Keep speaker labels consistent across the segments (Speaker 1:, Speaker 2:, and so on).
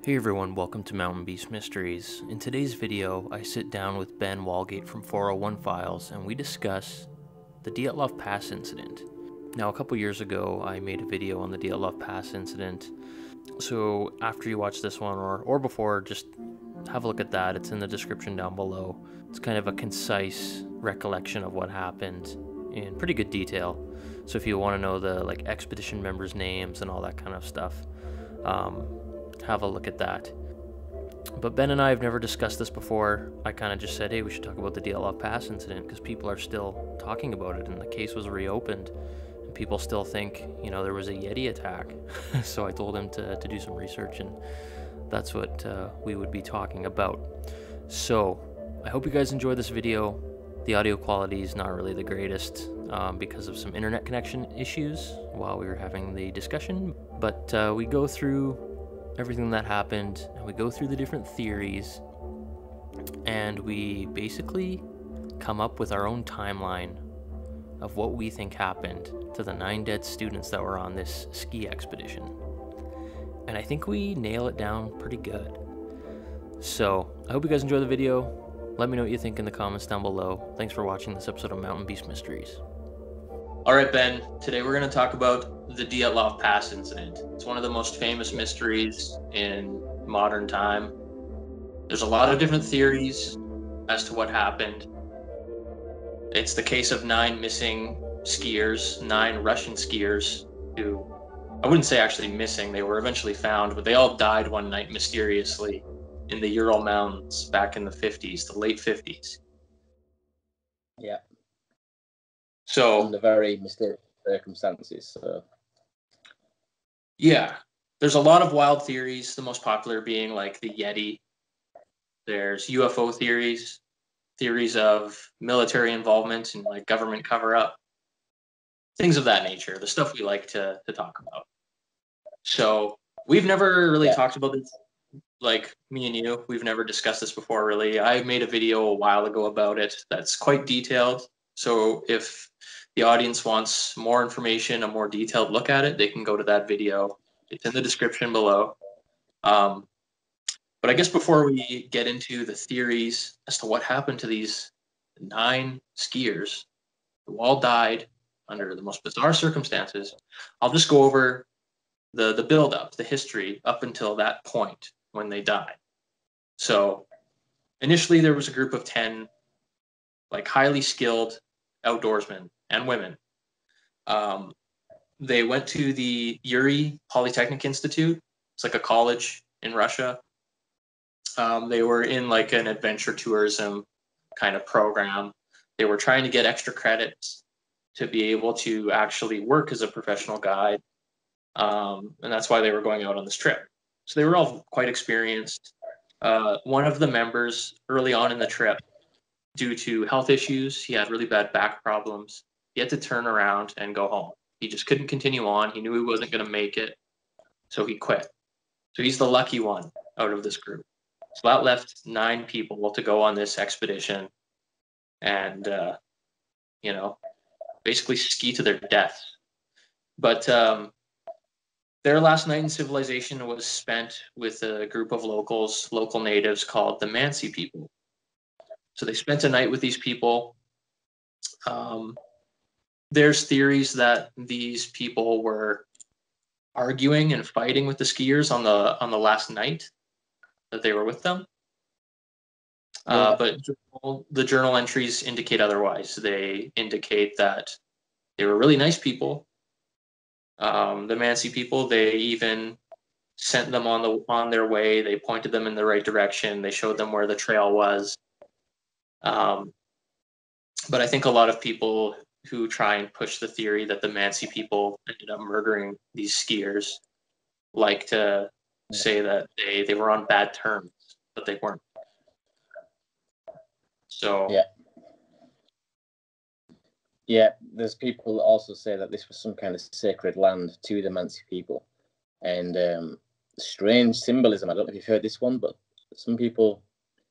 Speaker 1: Hey everyone, welcome to Mountain Beast Mysteries. In today's video, I sit down with Ben Walgate from 401 Files and we discuss the Dyatlov Pass incident. Now, a couple years ago, I made a video on the Dyatlov Pass incident. So after you watch this one or before, just have a look at that. It's in the description down below. It's kind of a concise recollection of what happened in pretty good detail. So if you want to know the expedition members' names and all that kind of stuff, have a look at that. But Ben and I have never discussed this before. I kind of just said, hey, we should talk about the Dyatlov Pass incident because people are still talking about it and the case was reopened and people still think, you know, there was a Yeti attack. So I told him to do some research, and that's what we would be talking about. So I hope you guys enjoy this video. The audio quality is not really the greatest because of some internet connection issues while we were having the discussion, but we go through everything that happened, and we go through the different theories, and we basically come up with our own timeline of what we think happened to the 9 dead students that were on this ski expedition. And I think we nail it down pretty good. So I hope you guys enjoy the video. Let me know what you think in the comments down below. Thanks for watching this episode of Mountain Beast Mysteries. All right, Ben, today we're going to talk about the Dyatlov Pass incident. It's one of the most famous mysteries in modern time. There's a lot of different theories as to what happened. It's the case of 9 missing skiers, 9 Russian skiers who, I wouldn't say actually missing, they were eventually found, but they all died one night mysteriously in the Ural Mountains back in the 50s, the late 50s.
Speaker 2: Yeah.
Speaker 1: So,
Speaker 2: under very mysterious circumstances. So,
Speaker 1: yeah, there's a lot of wild theories, the most popular being like the Yeti. There's UFO theories, theories of military involvement and like government cover-up, things of that nature, the stuff we like to talk about. So we've never really talked about this, like me and you, we've never discussed this before really. I made a video a while ago about it that's quite detailed. So if the audience wants more information, a more detailed look at it, they can go to that video. It's in the description below. But I guess before we get into the theories as to what happened to these 9 skiers who all died under the most bizarre circumstances, I'll just go over the build-up, the history up until that point when they died. So initially there was a group of 10 highly skilled outdoorsmen and women. They went to the Yuri Polytechnic Institute. It's like a college in Russia. They were in an adventure tourism kind of program. They were trying to get extra credits to be able to actually work as a professional guide. And that's why they were going out on this trip. So they were all quite experienced. One of the members early on in the trip, due to health issues, he had really bad back problems. He had to turn around and go home. He just couldn't continue on. He knew he wasn't going to make it, so he quit. So he's the lucky one out of this group. So that left 9 people to go on this expedition and, basically ski to their death. But their last night in civilization was spent with a group of local natives called the Mansi people. So they spent a night with these people. There's theories that these people were arguing and fighting with the skiers on the last night that they were with them. But the journal entries indicate otherwise. They indicate that they were really nice people. The Mansi people, they even sent them on their way. They pointed them in the right direction. They showed them where the trail was. But I think a lot of people who try and push the theory that the Mansi people ended up murdering these skiers like to say that they were on bad terms, but they weren't. So
Speaker 2: yeah, there's people that also say that this was some kind of sacred land to the Mansi people, and strange symbolism. I don't know if you've heard this one, but some people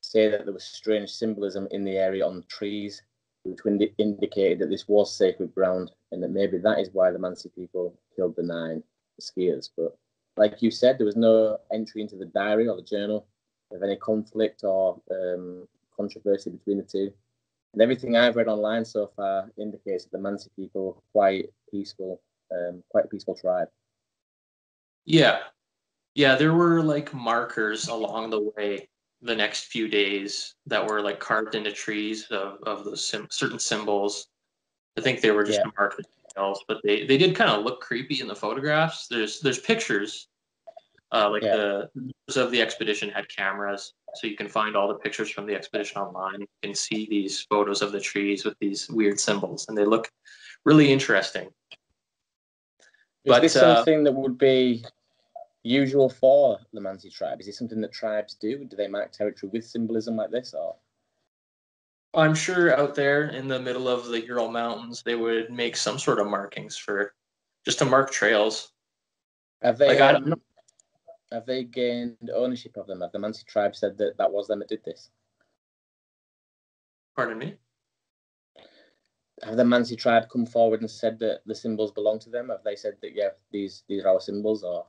Speaker 2: say that there was strange symbolism in the area on trees, which indicated that this was sacred ground, and that maybe that is why the Mansi people killed the 9 skiers. But like you said, there was no entry into the diary or the journal of any conflict or controversy between the two. And everything I've read online so far indicates that the Mansi people were quite a peaceful tribe.
Speaker 1: Yeah. Yeah, there were like markers along the way the next few days that were like carved into trees of those certain symbols. I think they were just to mark the details, but they did kind of look creepy in the photographs. There's pictures. The members of the expedition had cameras, so you can find all the pictures from the expedition online. You can see these photos of the trees with these weird symbols, and they look really interesting.
Speaker 2: Is this something that would be usual for the Mansi tribe? Is it something that tribes do? Do they mark territory with symbolism like this, or?
Speaker 1: I'm sure out there in the middle of the Ural Mountains, they would make some sort of markings for just to mark trails.
Speaker 2: Have they? Have they gained ownership of them? Have the Mansi tribe said that was them that did this?
Speaker 1: Pardon me?
Speaker 2: Have the Mansi tribe come forward and said that the symbols belong to them? Have they said that these are our symbols, or?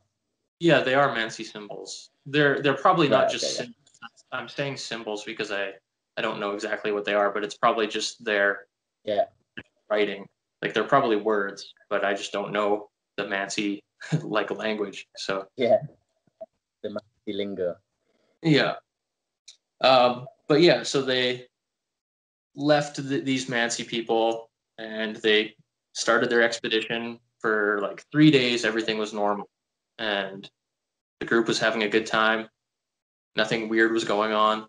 Speaker 1: Yeah, they are Mansi symbols. They're probably not just
Speaker 2: symbols.
Speaker 1: I'm saying symbols because I don't know exactly what they are, but it's probably just their writing. Like they're probably words, but I just don't know the Mansi like language. So
Speaker 2: the Mansi lingo.
Speaker 1: Yeah. But yeah, so they left these Mansi people and they started their expedition for like 3 days. Everything was normal. And the group was having a good time. Nothing weird was going on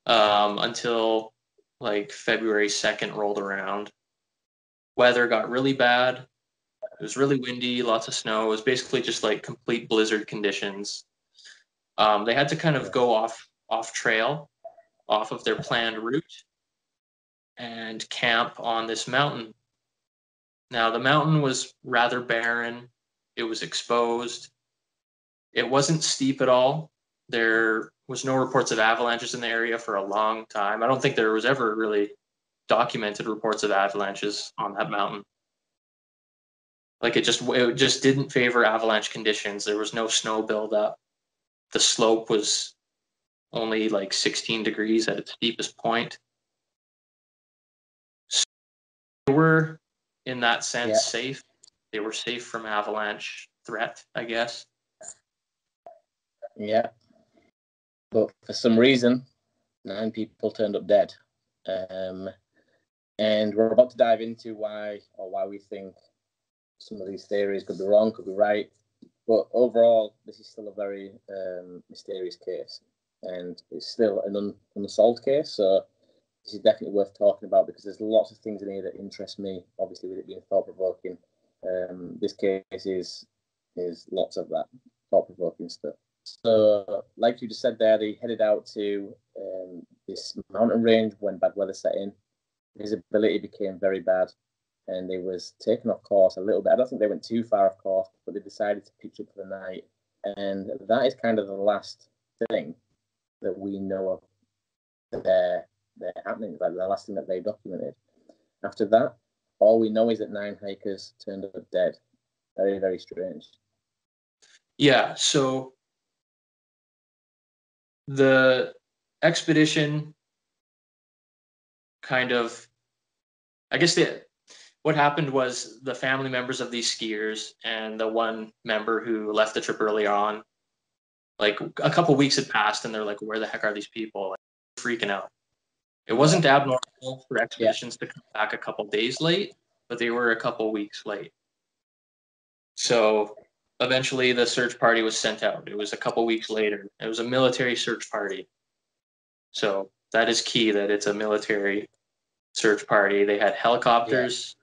Speaker 1: until like February 2nd rolled around. Weather got really bad. It was really windy, lots of snow. It was basically just like complete blizzard conditions. They had to kind of go off trail, off of their planned route, and camp on this mountain. Now, the mountain was rather barren. It was exposed. It wasn't steep at all. There was no reports of avalanches in the area for a long time. I don't think there was ever really documented reports of avalanches on that mountain. Like it just didn't favor avalanche conditions. There was no snow buildup. The slope was only like 16 degrees at its steepest point. So they were, in that sense, safe. They were safe from avalanche threat, I guess.
Speaker 2: Yeah. But for some reason, 9 people turned up dead. And we're about to dive into why we think some of these theories could be wrong, could be right. But overall, this is still a very mysterious case. And it's still an unsolved case. So this is definitely worth talking about because there's lots of things in here that interest me, obviously, with it being thought-provoking. This case is lots of that thought-provoking stuff. So, like you just said there, they headed out to this mountain range when bad weather set in. Visibility became very bad, and they was taken off course a little bit. I don't think they went too far off course, but they decided to pitch up for the night. And that is kind of the last thing that we know of their happenings, like the last thing that they documented. After that, all we know is that 9 hikers turned up dead. Very, very strange.
Speaker 1: Yeah, so the expedition kind of, I guess what happened was the family members of these skiers and the one member who left the trip early on, like a couple weeks had passed and they're like, where the heck are these people? Like, freaking out. It wasn't abnormal for expeditions to come back a couple days late, but they were a couple weeks late. So eventually the search party was sent out. It was a couple weeks later. It was a military search party. So that is key, that it's a military search party. They had helicopters.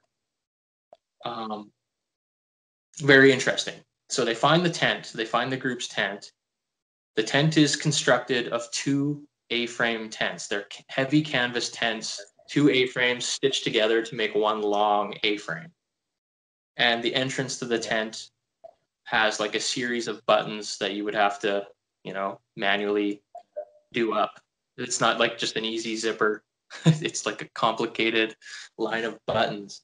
Speaker 1: Very interesting. So they find the tent. They find the group's tent. The tent is constructed of 2 A-frame tents. They're heavy canvas tents, 2 A-frames stitched together to make one long A-frame. And the entrance to the tent has like a series of buttons that you would have to, manually do up. It's not like just an easy zipper. It's like a complicated line of buttons.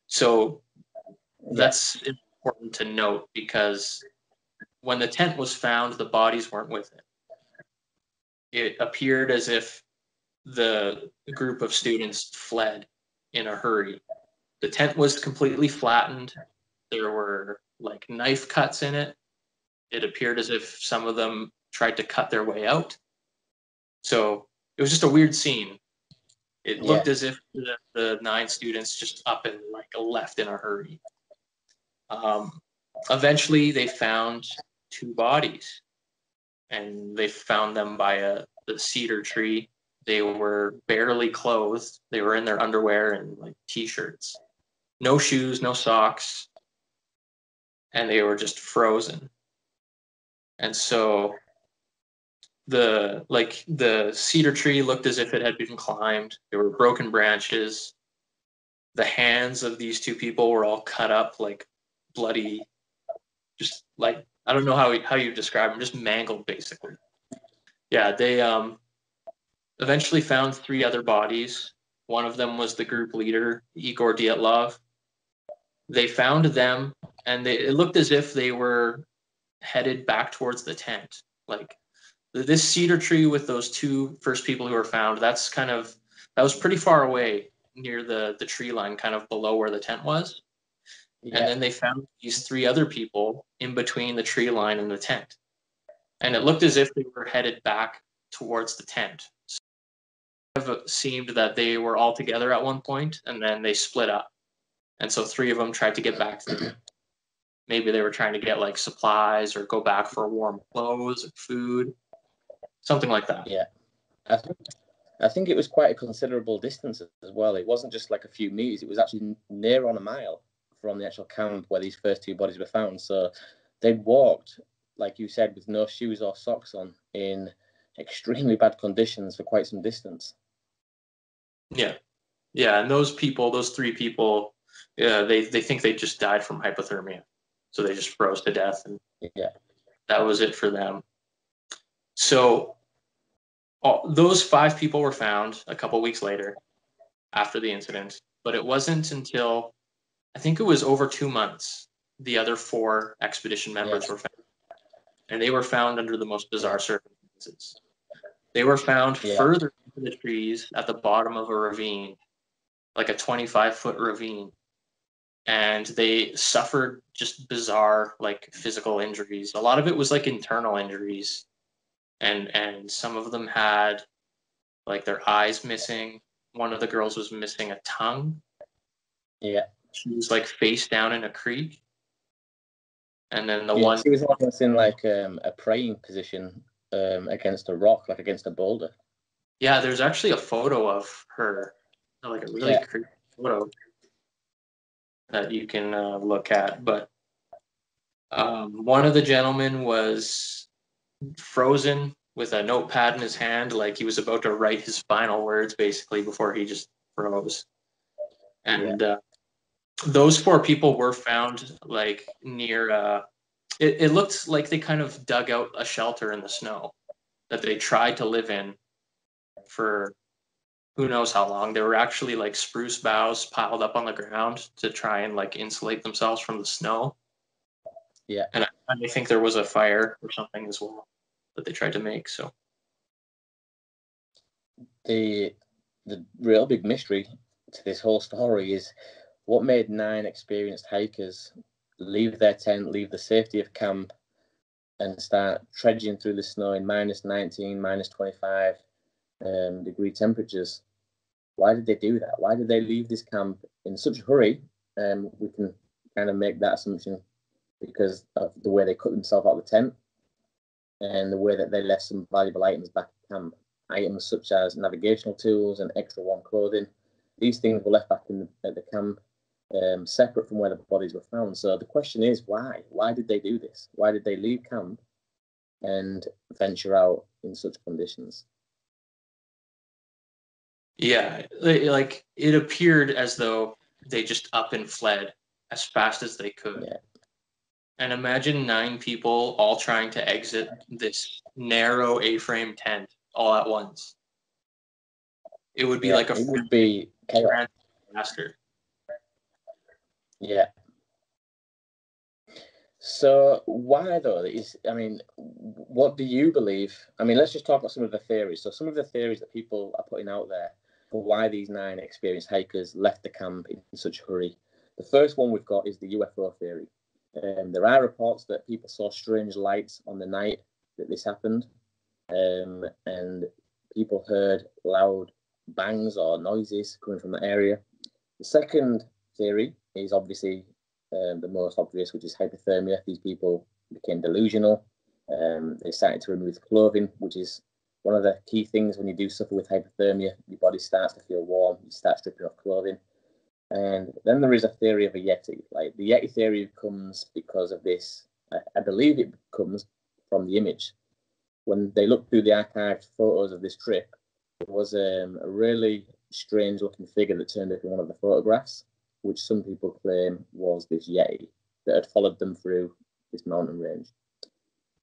Speaker 1: So that's important to note because when the tent was found, the bodies weren't with it. It appeared as if the group of students fled in a hurry. The tent was completely flattened. There were like knife cuts in it. It appeared as if some of them tried to cut their way out. So it was just a weird scene. It looked as if the 9 students just up and like left in a hurry. Eventually, they found 2 bodies, and they found them by the cedar tree. They were barely clothed. They were in their underwear and like t-shirts, no shoes, no socks, and they were just frozen. And so the cedar tree looked as if it had been climbed. There were broken branches. The hands of these 2 people were all cut up, like bloody, just like, I don't know how you describe them, just mangled basically. Yeah, they eventually found 3 other bodies. One of them was the group leader, Igor Dyatlov. They found them, and it looked as if they were headed back towards the tent. Like this cedar tree with those 2 first people who were found, that was pretty far away near the tree line, kind of below where the tent was. Yeah. And then they found these 3 other people in between the tree line and the tent. And it looked as if they were headed back towards the tent. So it seemed that they were all together at one point, and then they split up. And so 3 of them tried to get back to them. Maybe they were trying to get like supplies or go back for warm clothes or food, something like that.
Speaker 2: Yeah. I think it was quite a considerable distance as well. It wasn't just like a few meters. It was actually near on a mile from the actual camp where these first 2 bodies were found. So they'd walked, like you said, with no shoes or socks on in extremely bad conditions for quite some distance.
Speaker 1: Yeah. Yeah. And those 3 people, they think they just died from hypothermia. So they just froze to death. And that was it for them. So those 5 people were found a couple weeks later after the incident, but it wasn't until, I think it was over 2 months, the other 4 expedition members were found. And they were found under the most bizarre circumstances. They were found further into the trees at the bottom of a ravine, like a 25-foot ravine. And they suffered just bizarre, like, physical injuries. A lot of it was like internal injuries. And some of them had like their eyes missing. One of the girls was missing a tongue.
Speaker 2: Yeah.
Speaker 1: She was like face down in a creek. And then
Speaker 2: she was almost in like a praying position against a rock, like against a boulder.
Speaker 1: Yeah, there's actually a photo of her, like a really creepy photo that you can look at. But one of the gentlemen was frozen with a notepad in his hand, like he was about to write his final words, basically, before he just froze. And those 4 people were found like near. It looked like they kind of dug out a shelter in the snow that they tried to live in for who knows how long. They were actually like spruce boughs piled up on the ground to try and like insulate themselves from the snow.
Speaker 2: Yeah.
Speaker 1: And I think there was a fire or something as well that they tried to make. So
Speaker 2: the real big mystery to this whole story is what made 9 experienced hikers leave their tent, leave the safety of camp, and start trudging through the snow in -19, -25 degree temperatures. Why did they do that? Why did they leave this camp in such a hurry? We can kind of make that assumption because of the way they cut themselves out of the tent and the way that they left some valuable items back at camp. Items such as navigational tools and extra warm clothing. These things were left back at the camp, separate from where the bodies were found. So the question is, why? Why did they do this? Why did they leave camp and venture out in such conditions?
Speaker 1: yeah, like it appeared as though they just up and fled as fast as they could.
Speaker 2: Yeah.
Speaker 1: And imagine 9 people all trying to exit this narrow A-frame tent all at once. It would be like
Speaker 2: it would be chaos.
Speaker 1: Disaster.
Speaker 2: Yeah. So why though? What do you believe? I mean, let's just talk about some of the theories. So some of the theories that people are putting out there for why these 9 experienced hikers left the camp in such a hurry. The first one we've got is the UFO theory. There are reports that people saw strange lights on the night that this happened, and people heard loud bangs or noises coming from the area. The second theory is obviously the most obvious, which is hypothermia. These people became delusional. They started to remove clothing, which is one of the key things when you do suffer with hypothermia. Your body starts to feel warm. You start stripping off clothing. And then there is a theory of a Yeti. Like the Yeti theory comes because of this. I believe it comes from the image. When they looked through the archived photos of this trip, there was a really strange looking figure that turned up in one of the photographs, which some people claim was this Yeti that had followed them through this mountain range.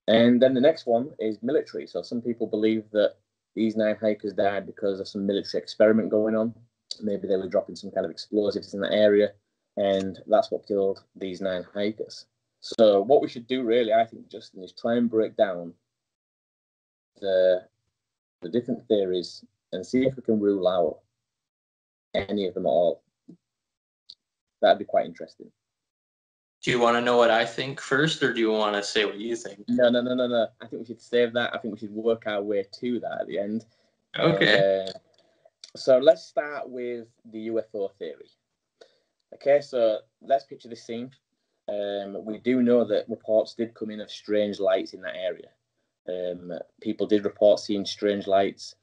Speaker 2: And then the next one is military. So some people believe that these 9 hikers died because of some military experiment going on. Maybe they were dropping some kind of explosives in that area, and that's what killed these 9 hikers. So what we should do really, I think, Justin, is try and break down the different theories and see if we can rule out any of them at all. That'd be quite interesting.
Speaker 1: Do you want to know what I think first, or do you want to say what you think?
Speaker 2: No. I think we should save that. I think we should work our way to that at the end.
Speaker 1: Okay.
Speaker 2: And, so let's start with the UFO theory. Okay, so let's picture this scene. We do know that reports did come in of strange lights in that area. People did report seeing strange lights,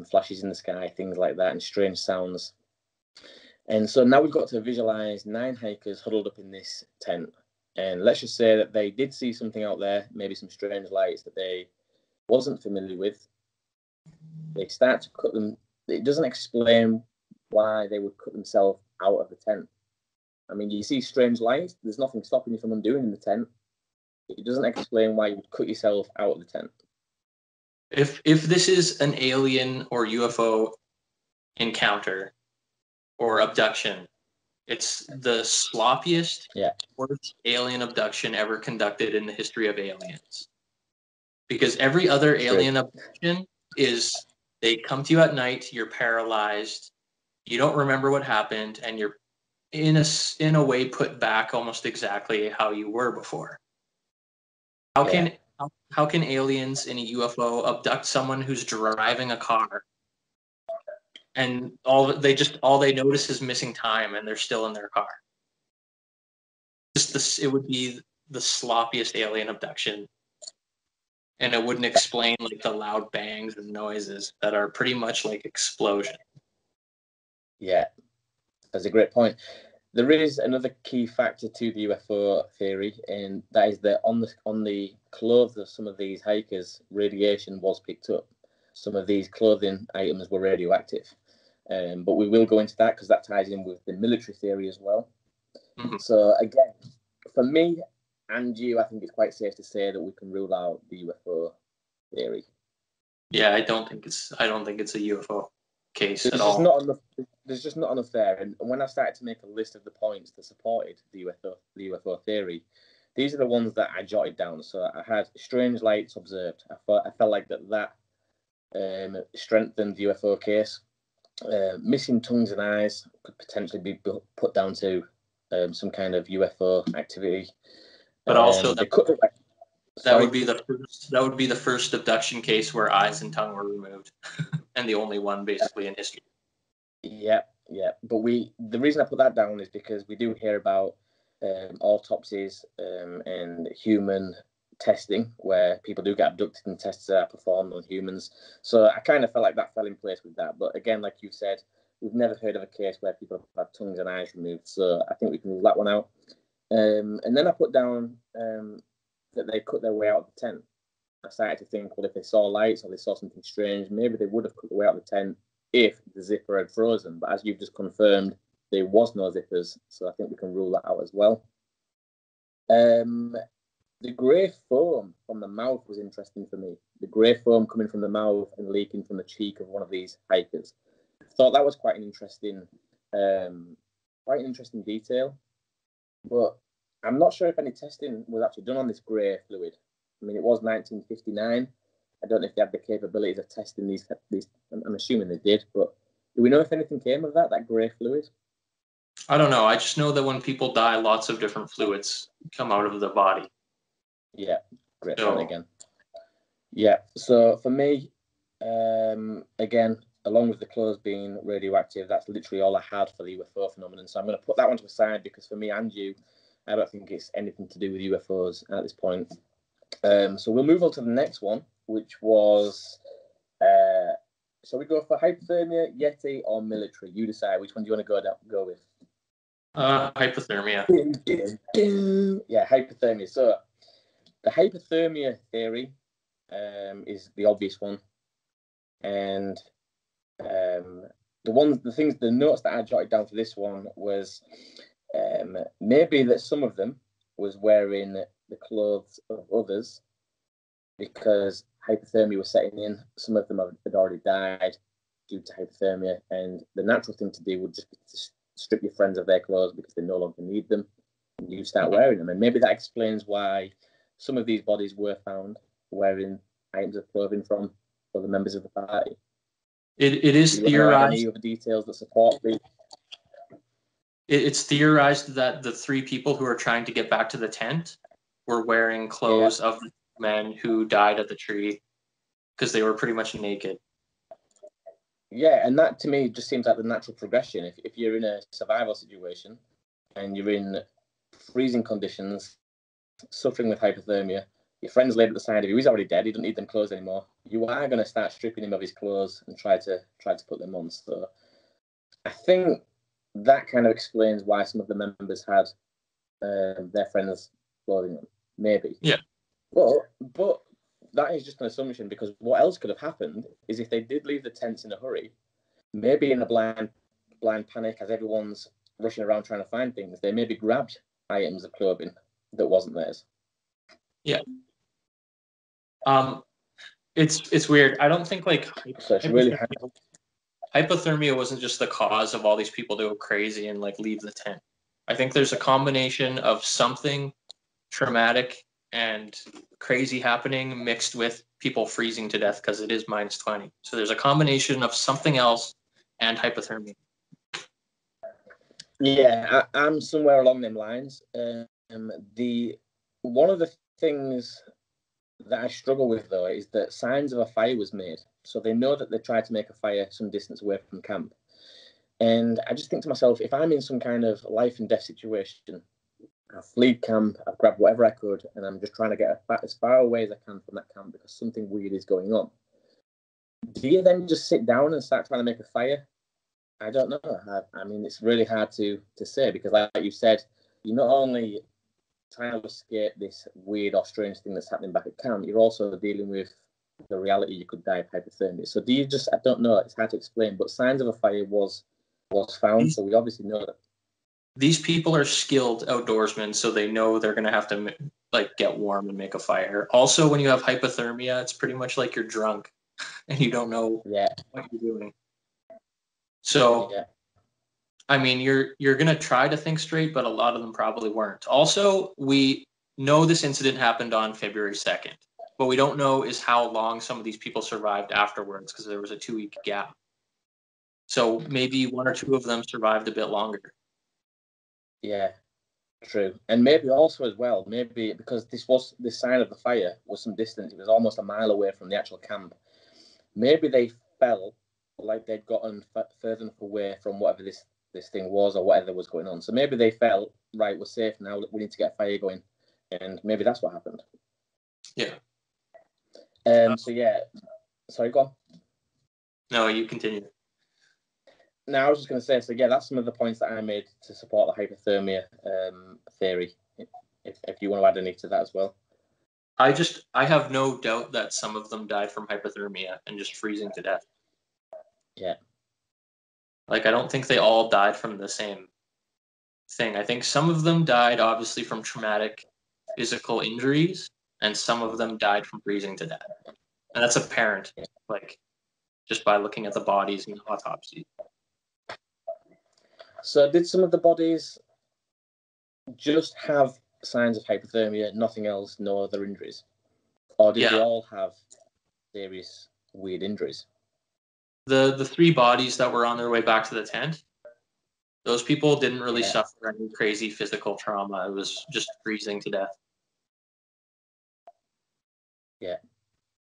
Speaker 2: flashes in the sky, things like that, and strange sounds. And so now we've got to visualize 9 hikers huddled up in this tent. And let's just say that they did see something out there, maybe some strange lights that they wasn't familiar with. They start to cut them. It doesn't explain why they would cut themselves out of the tent. I mean, you see strange lights, there's nothing stopping you from undoing in the tent. It doesn't explain why you would cut yourself out of the tent.
Speaker 1: If this is an alien or UFO encounter or abduction, it's the sloppiest, worst alien abduction ever conducted in the history of aliens. Because every other alien abduction is they come to you at night, you're paralyzed, you don't remember what happened, and you're in a way put back almost exactly how you were before. How can aliens in a UFO abduct someone who's driving a car and all they notice is missing time and they're still in their car? It would be the sloppiest alien abduction, and it wouldn't explain like the loud bangs and noises that are pretty much like explosion.
Speaker 2: Yeah, that's a great point. There is another key factor to the UFO theory, and that is that on the clothes of some of these hikers, radiation was picked up. Some of these clothing items were radioactive. But we will go into that because that ties in with the military theory as well. Mm-hmm. So again, for me and you, I think it's quite safe to say that we can rule out the UFO theory.
Speaker 1: Yeah, I don't think it's a UFO case
Speaker 2: at all. There's just not enough there. And when I started to make a list of the points that supported the UFO theory, these are the ones that I jotted down. So I had strange lights observed. I felt like that strengthened the UFO case. Missing tongues and eyes could potentially be put down to some kind of UFO activity.
Speaker 1: But also that would be the first abduction case where eyes and tongue were removed, and the only one basically in history.
Speaker 2: Yeah. But the reason I put that down is because we do hear about autopsies and human testing where people do get abducted and tests are performed on humans. So I kind of felt like that fell in place with that. But again, like you said, we've never heard of a case where people have had tongues and eyes removed. So I think we can rule that one out. And then I put down that they cut their way out of the tent. I started to think, well, if they saw lights or they saw something strange, maybe they would have cut their way out of the tent if the zipper had frozen. But as you've just confirmed, there was no zippers. So I think we can rule that out as well. The grey foam from the mouth was interesting for me. The grey foam coming from the mouth and leaking from the cheek of one of these hikers. I thought that was quite an interesting detail. But I'm not sure if any testing was actually done on this grey fluid. I mean, it was 1959. I don't know if they had the capabilities of testing these. I'm assuming they did, but do we know if anything came of that grey fluid?
Speaker 1: I don't know. I just know that when people die, lots of different fluids come out of the body.
Speaker 2: Yeah, great point again. Yeah, so for me, again, along with the clothes being radioactive, that's literally all I had for the UFO phenomenon. So I'm going to put that one to the side because for me and you, I don't think it's anything to do with UFOs at this point. So we'll move on to the next one, which was, shall we go for hypothermia, Yeti, or military? You decide. Which one do you want to go with?
Speaker 1: Hypothermia.
Speaker 2: Yeah, hypothermia. So the hypothermia theory is the obvious one, and the notes that I jotted down for this one was maybe that some of them was wearing the clothes of others because hypothermia was setting in. Some of them had already died due to hypothermia, and the natural thing to do would just be to strip your friends of their clothes because they no longer need them, and you start wearing them. And maybe that explains why some of these bodies were found wearing items of clothing from other members of the party.
Speaker 1: It is theorized.
Speaker 2: Any other details that support the?
Speaker 1: It's theorized that the three people who are trying to get back to the tent were wearing clothes of the men who died at the tree because they were pretty much naked.
Speaker 2: Yeah, and that to me just seems like the natural progression. If you're in a survival situation and you're in freezing conditions, suffering with hypothermia, your friend's laid at the side of you, he's already dead, he doesn't need them clothes anymore. You are going to start stripping him of his clothes and try to put them on. So I think that kind of explains why some of the members had their friends' clothing on. Maybe.
Speaker 1: Yeah.
Speaker 2: But that is just an assumption, because what else could have happened is if they did leave the tents in a hurry, maybe in a blind panic as everyone's rushing around trying to find things, they maybe grabbed items of clothing that wasn't theirs.
Speaker 1: Yeah. It's weird. I don't think
Speaker 2: so it's really
Speaker 1: hypothermia wasn't just the cause of all these people to go crazy and leave the tent. I think there's a combination of something traumatic and crazy happening mixed with people freezing to death because it is -20. So there's a combination of something else and hypothermia.
Speaker 2: Yeah, I'm somewhere along them lines. One of the things that I struggle with, though, is that signs of a fire was made. So they know that they tried to make a fire some distance away from camp. And I just think to myself, if I'm in some kind of life and death situation, I've fled camp, I've grabbed whatever I could, and I'm just trying to get as far away as I can from that camp because something weird is going on. Do you then just sit down and start trying to make a fire? I don't know. I mean, it's really hard to say because, like you said, you're not only trying to escape this weird or strange thing that's happening back at camp, you're also dealing with the reality you could die of hypothermia. So do you just, I don't know, it's hard to explain, but signs of a fire was found, so we obviously know that.
Speaker 1: These people are skilled outdoorsmen, so they know they're going to have to get warm and make a fire. Also, when you have hypothermia, it's pretty much like you're drunk and you don't know what you're doing. So, I mean, you're going to try to think straight, but a lot of them probably weren't. Also, we know this incident happened on February 2nd. What we don't know is how long some of these people survived afterwards because there was a 2-week gap. So maybe one or two of them survived a bit longer.
Speaker 2: Yeah, true. And maybe also as well, maybe because this sign of the fire was some distance, it was almost a mile away from the actual camp. Maybe they felt like they'd gotten further enough away from whatever this thing was or whatever was going on. So maybe they felt, right, we're safe now, we need to get a fire going. And maybe that's what happened.
Speaker 1: Yeah.
Speaker 2: So yeah, sorry, go on.
Speaker 1: No, you continue.
Speaker 2: No, I was just going to say, so yeah, that's some of the points that I made to support the hypothermia theory. If you want to add any to that as well.
Speaker 1: I have no doubt that some of them died from hypothermia and just freezing to death.
Speaker 2: Yeah.
Speaker 1: I don't think they all died from the same thing. I think some of them died obviously from traumatic physical injuries, and some of them died from freezing to death. And that's apparent, just by looking at the bodies in the autopsy.
Speaker 2: So did some of the bodies just have signs of hypothermia, nothing else, no other injuries? Or did they all have serious, weird injuries?
Speaker 3: The three bodies that were on their way back to the tent, those people didn't really suffer any crazy physical trauma. It was just freezing to death.
Speaker 2: Yeah.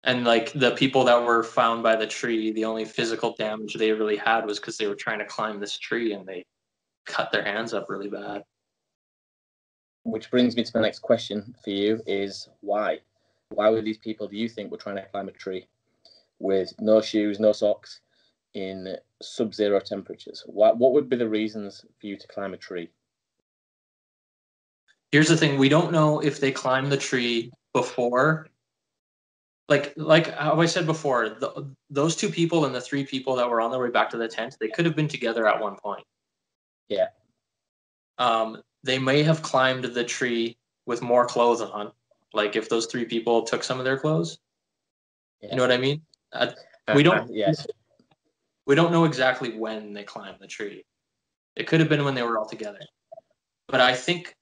Speaker 3: And like the people that were found by the tree, the only physical damage they really had was because they were trying to climb this tree and they cut their hands up really bad.
Speaker 2: Which brings me to my next question for you is why? Why were these people, do you think, were trying to climb a tree with no shoes, no socks, in sub-zero temperatures? What would be the reasons for you to climb a tree?
Speaker 3: Here's the thing. We don't know if they climbed the tree before. Like how I said before, those two people and the three people that were on their way back to the tent, they could have been together at one point.
Speaker 2: Yeah.
Speaker 3: They may have climbed the tree with more clothes on. Like if those three people took some of their clothes. Yeah. You know what I mean? We don't.
Speaker 2: Yes.
Speaker 3: We don't know exactly when they climbed the tree. It could have been when they were all together. But I think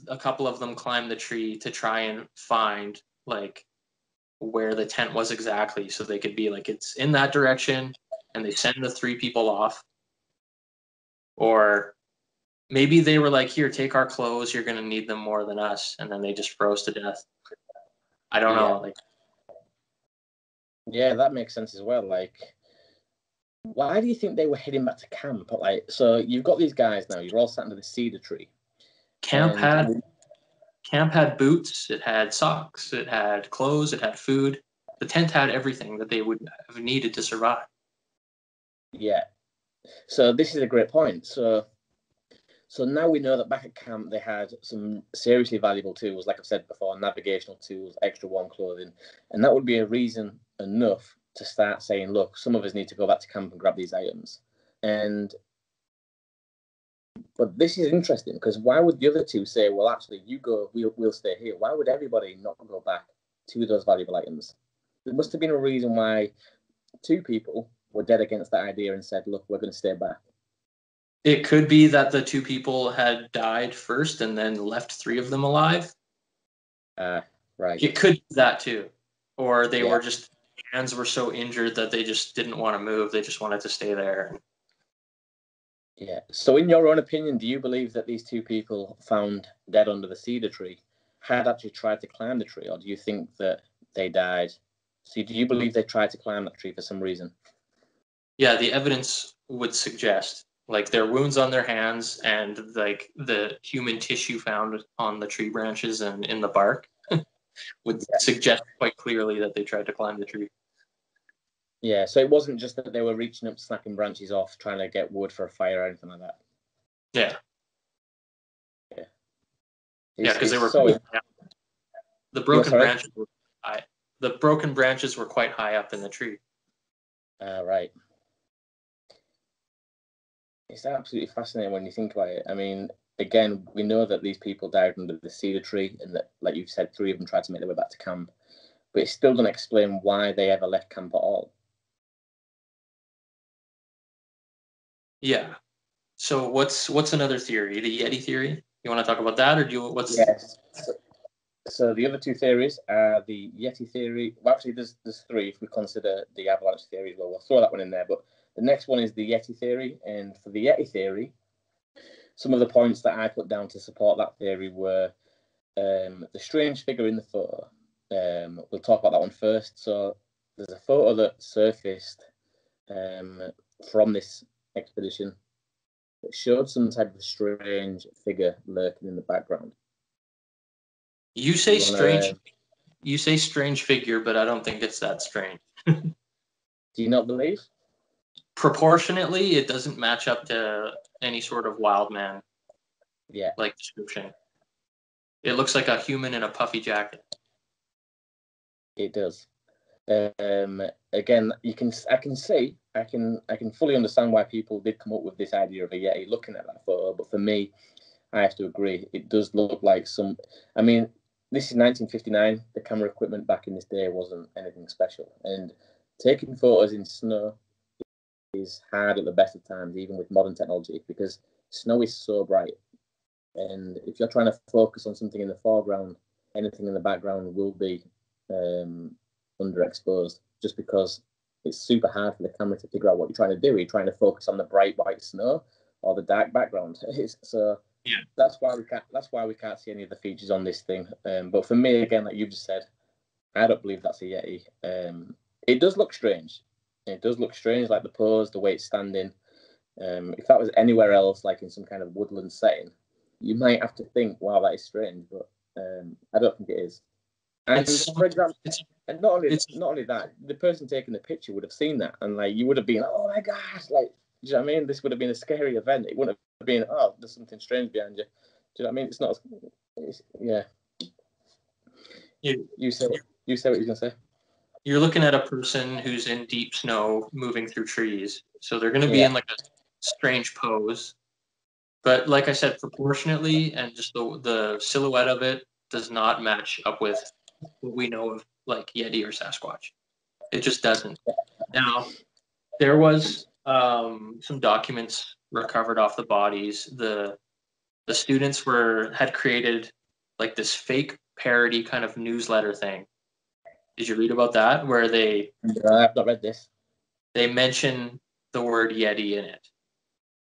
Speaker 3: a couple of them climbed the tree to try and find like where the tent was exactly, so they could be like, it's in that direction, and they send the three people off. Or maybe they were like, here, take our clothes, you're going to need them more than us, and then they just froze to death. I don't know. Like,
Speaker 2: yeah, that makes sense as well. Like, why do you think they were heading back to camp? Like, so you've got these guys now, you're all sat under the cedar tree.
Speaker 3: Camp had boots, it had socks, it had clothes, it had food. The tent had everything that they would have needed to survive.
Speaker 2: Yeah. So this is a great point. So now we know that back at camp they had some seriously valuable tools, like I've said before, navigational tools, extra warm clothing, and that would be a reason enough to start saying, look, some of us need to go back to camp and grab these items. But this is interesting because why would the other two say, well, actually, you go, we'll stay here? Why would everybody not go back to those valuable items? There must have been a reason why two people were dead against that idea and said, look, we're going to stay back.
Speaker 3: It could be that the two people had died first and then left three of them alive.
Speaker 2: Right.
Speaker 3: It could be that too. Or they were just, hands were so injured that they just didn't want to move. They just wanted to stay there.
Speaker 2: Yeah. So in your own opinion, do you believe that these two people found dead under the cedar tree had actually tried to climb the tree, or do you think that they died? So do you believe they tried to climb that tree for some reason?
Speaker 3: Yeah, the evidence would suggest, like their wounds on their hands and like the human tissue found on the tree branches and in the bark would suggest quite clearly that they tried to climb the tree.
Speaker 2: Yeah, so it wasn't just that they were reaching up, snapping branches off, trying to get wood for a fire or anything like that.
Speaker 3: Yeah.
Speaker 2: Yeah.
Speaker 3: Yeah, because they were the broken branches were high. The broken branches were quite high up in the tree.
Speaker 2: Right. It's absolutely fascinating when you think about it. I mean, again, we know that these people died under the cedar tree, and that, like you've said, three of them tried to make their way back to camp. But it still doesn't explain why they ever left camp at all.
Speaker 3: Yeah. So what's another theory? The Yeti theory? You want to talk about that, or do you what's?
Speaker 2: Yes. So the other two theories are the Yeti theory. Well, actually, there's three if we consider the avalanche theory as well. We'll throw that one in there. But the next one is the Yeti theory, and for the Yeti theory, some of the points that I put down to support that theory were the strange figure in the photo. We'll talk about that one first. So there's a photo that surfaced from this expedition that showed some type of strange figure lurking in the background.
Speaker 3: You say strange. You say strange figure, but I don't think it's that strange.
Speaker 2: Do you not believe?
Speaker 3: Proportionately, it doesn't match up to any sort of wild man.
Speaker 2: Yeah.
Speaker 3: Like description. It looks like a human in a puffy jacket.
Speaker 2: It does. Again, I can fully understand why people did come up with this idea of a Yeti looking at that photo, but for me, I have to agree, it does look like some. I mean, this is 1959. The camera equipment back in this day wasn't anything special, and taking photos in snow is hard at the best of times, even with modern technology, because snow is so bright. And if you're trying to focus on something in the foreground, anything in the background will be underexposed, just because it's super hard for the camera to figure out what you're trying to do. Are you trying to focus on the bright white snow or the dark background? So yeah, that's why we can't see any of the features on this thing. But for me, again, like you just said, I don't believe that's a Yeti. It does look strange. It does look strange, like the pose, the way it's standing. If that was anywhere else, like in some kind of woodland setting, you might have to think, wow, that is strange. But I don't think it is. And for example, and not only that, the person taking the picture would have seen that, and like you would have been, oh my gosh, like, do you know what I mean? This would have been a scary event. It wouldn't have been, oh, there's something strange behind you. Do you know what I mean? It's not. Yeah. You say what you're gonna say.
Speaker 3: You're looking at a person who's in deep snow, moving through trees, so they're going to be in like a strange pose. But like I said, proportionately and just the silhouette of it does not match up with what we know of like Yeti or Sasquatch. It just doesn't. Now, there was some documents recovered off the bodies. The students had created like this fake parody kind of newsletter thing. Did you read about that? Where they?
Speaker 2: No, I've not read this.
Speaker 3: They mention the word Yeti in it.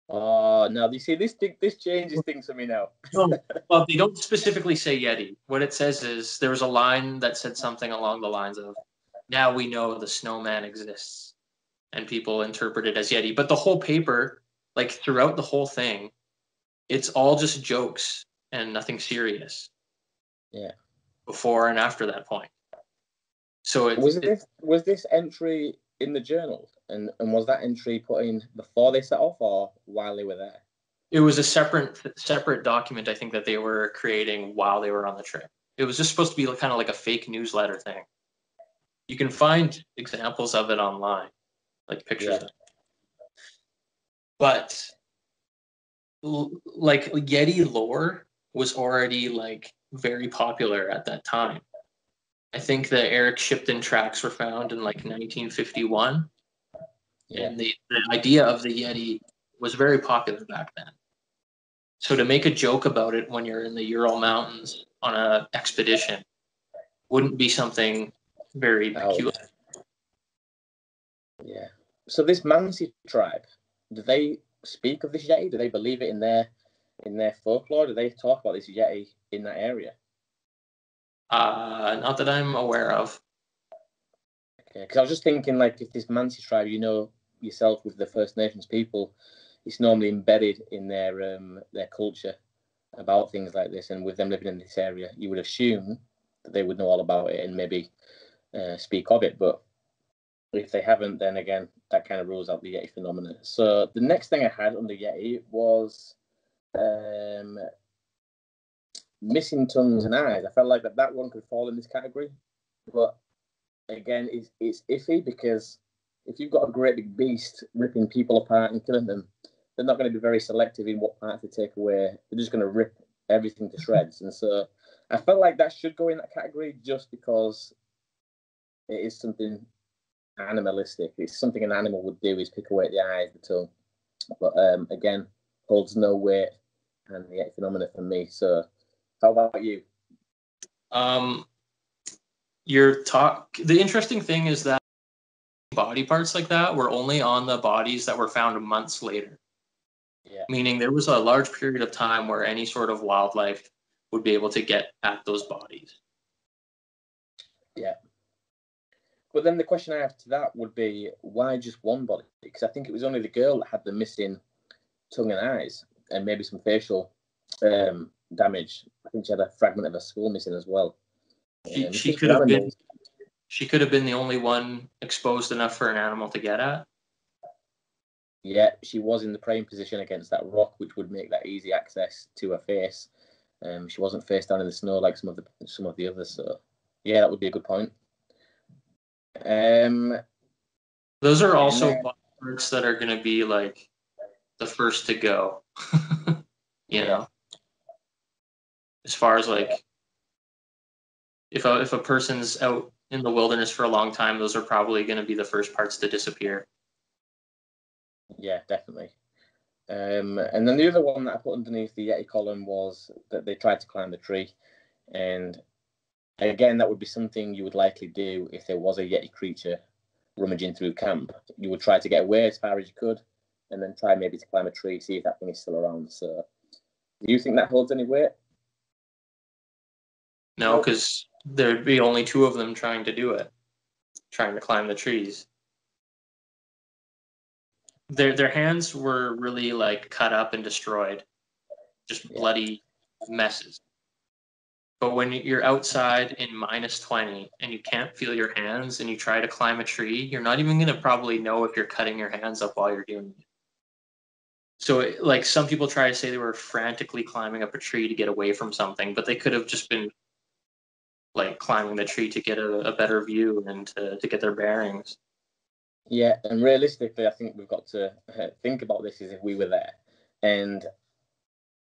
Speaker 2: Oh, now you see this changes things for me now.
Speaker 3: Well, they don't specifically say Yeti. What it says is there was a line that said something along the lines of, "Now we know the snowman exists," and people interpret it as Yeti. But the whole paper, like throughout the whole thing, it's all just jokes and nothing serious.
Speaker 2: Yeah.
Speaker 3: Before and after that point. So
Speaker 2: was this entry in the journal, and was that entry put in before they set off or while they were there?
Speaker 3: It was a separate document, I think, that they were creating while they were on the trip. It was just supposed to be kind of like a fake newsletter thing. You can find examples of it online, like pictures of it. But like Yeti lore was already like very popular at that time. I think the Eric Shipton tracks were found in like 1951. Yeah. And the idea of the Yeti was very popular back then. So to make a joke about it when you're in the Ural Mountains on an expedition wouldn't be something very peculiar.
Speaker 2: Yeah. So this Mansi tribe, do they speak of this Yeti? Do they believe it in their folklore? Do they talk about this Yeti in that area?
Speaker 3: Not that I'm aware of.
Speaker 2: Okay, because I was just thinking, like, if this Mansi tribe, you know yourself with the First Nations people, it's normally embedded in their culture about things like this, and with them living in this area, you would assume that they would know all about it and maybe speak of it. But if they haven't, then again, that kind of rules out the Yeti phenomenon. So the next thing I had on the Yeti was missing tongues and eyes. I felt like that one could fall in this category, but again, it's iffy because if you've got a great big beast ripping people apart and killing them, they're not going to be very selective in what parts they take away. They're just going to rip everything to shreds. And so I felt like that should go in that category just because it is something animalistic. It's something an animal would do, is pick away the eyes, the tongue. But again, holds no weight and the Yeti phenomena for me. So how about you?
Speaker 3: The interesting thing is that body parts like that were only on the bodies that were found months later. Yeah. Meaning there was a large period of time where any sort of wildlife would be able to get at those bodies.
Speaker 2: Yeah. But then the question I have to that would be, why just one body? Because I think it was only the girl that had the missing tongue and eyes and maybe some facial damage. I think she had a fragment of her skull missing as well.
Speaker 3: She could have been the only one exposed enough for an animal to get at.
Speaker 2: Yeah, she was in the praying position against that rock, which would make that easy access to her face. She wasn't face down in the snow like some of the others. So yeah, that would be a good point.
Speaker 3: Those are also parts that are going to be like the first to go. you know, as far as like if a person's out in the wilderness for a long time, those are probably going to be the first parts to disappear.
Speaker 2: Yeah, definitely. And then the other one that I put underneath the Yeti column was that they tried to climb the tree. And again, that would be something you would likely do if there was a Yeti creature rummaging through camp. You would try to get away as far as you could and then try maybe to climb a tree, see if that thing is still around. So do you think that holds any weight?
Speaker 3: No, because there'd be only two of them trying to do it, trying to climb the trees. Their hands were really like cut up and destroyed, just bloody messes. But when you're outside in -20 and you can't feel your hands and you try to climb a tree, you're not even going to probably know if you're cutting your hands up while you're doing it. So like some people try to say they were frantically climbing up a tree to get away from something, but they could have just been like climbing the tree to get a better view and to get their bearings.
Speaker 2: Yeah, and realistically, I think we've got to think about this as if we were there. And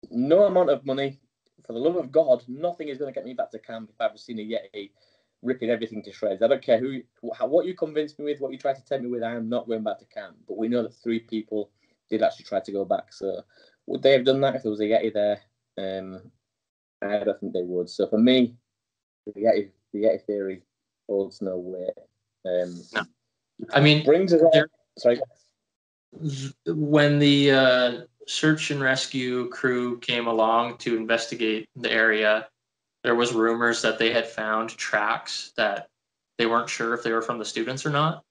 Speaker 2: no amount of money, for the love of God, nothing is going to get me back to camp if I've seen a Yeti ripping everything to shreds. I don't care what you convinced me with, what you tried to tempt me with, I am not going back to camp. But we know that 3 people did actually try to go back. So would they have done that if there was a Yeti there? I don't think they would. So for me, the Yeti theory holds no weight.
Speaker 3: No. I mean,
Speaker 2: brings us on. Sorry.
Speaker 3: When the search and rescue crew came along to investigate the area, there was rumors that they had found tracks that they weren't sure if they were from the students or not.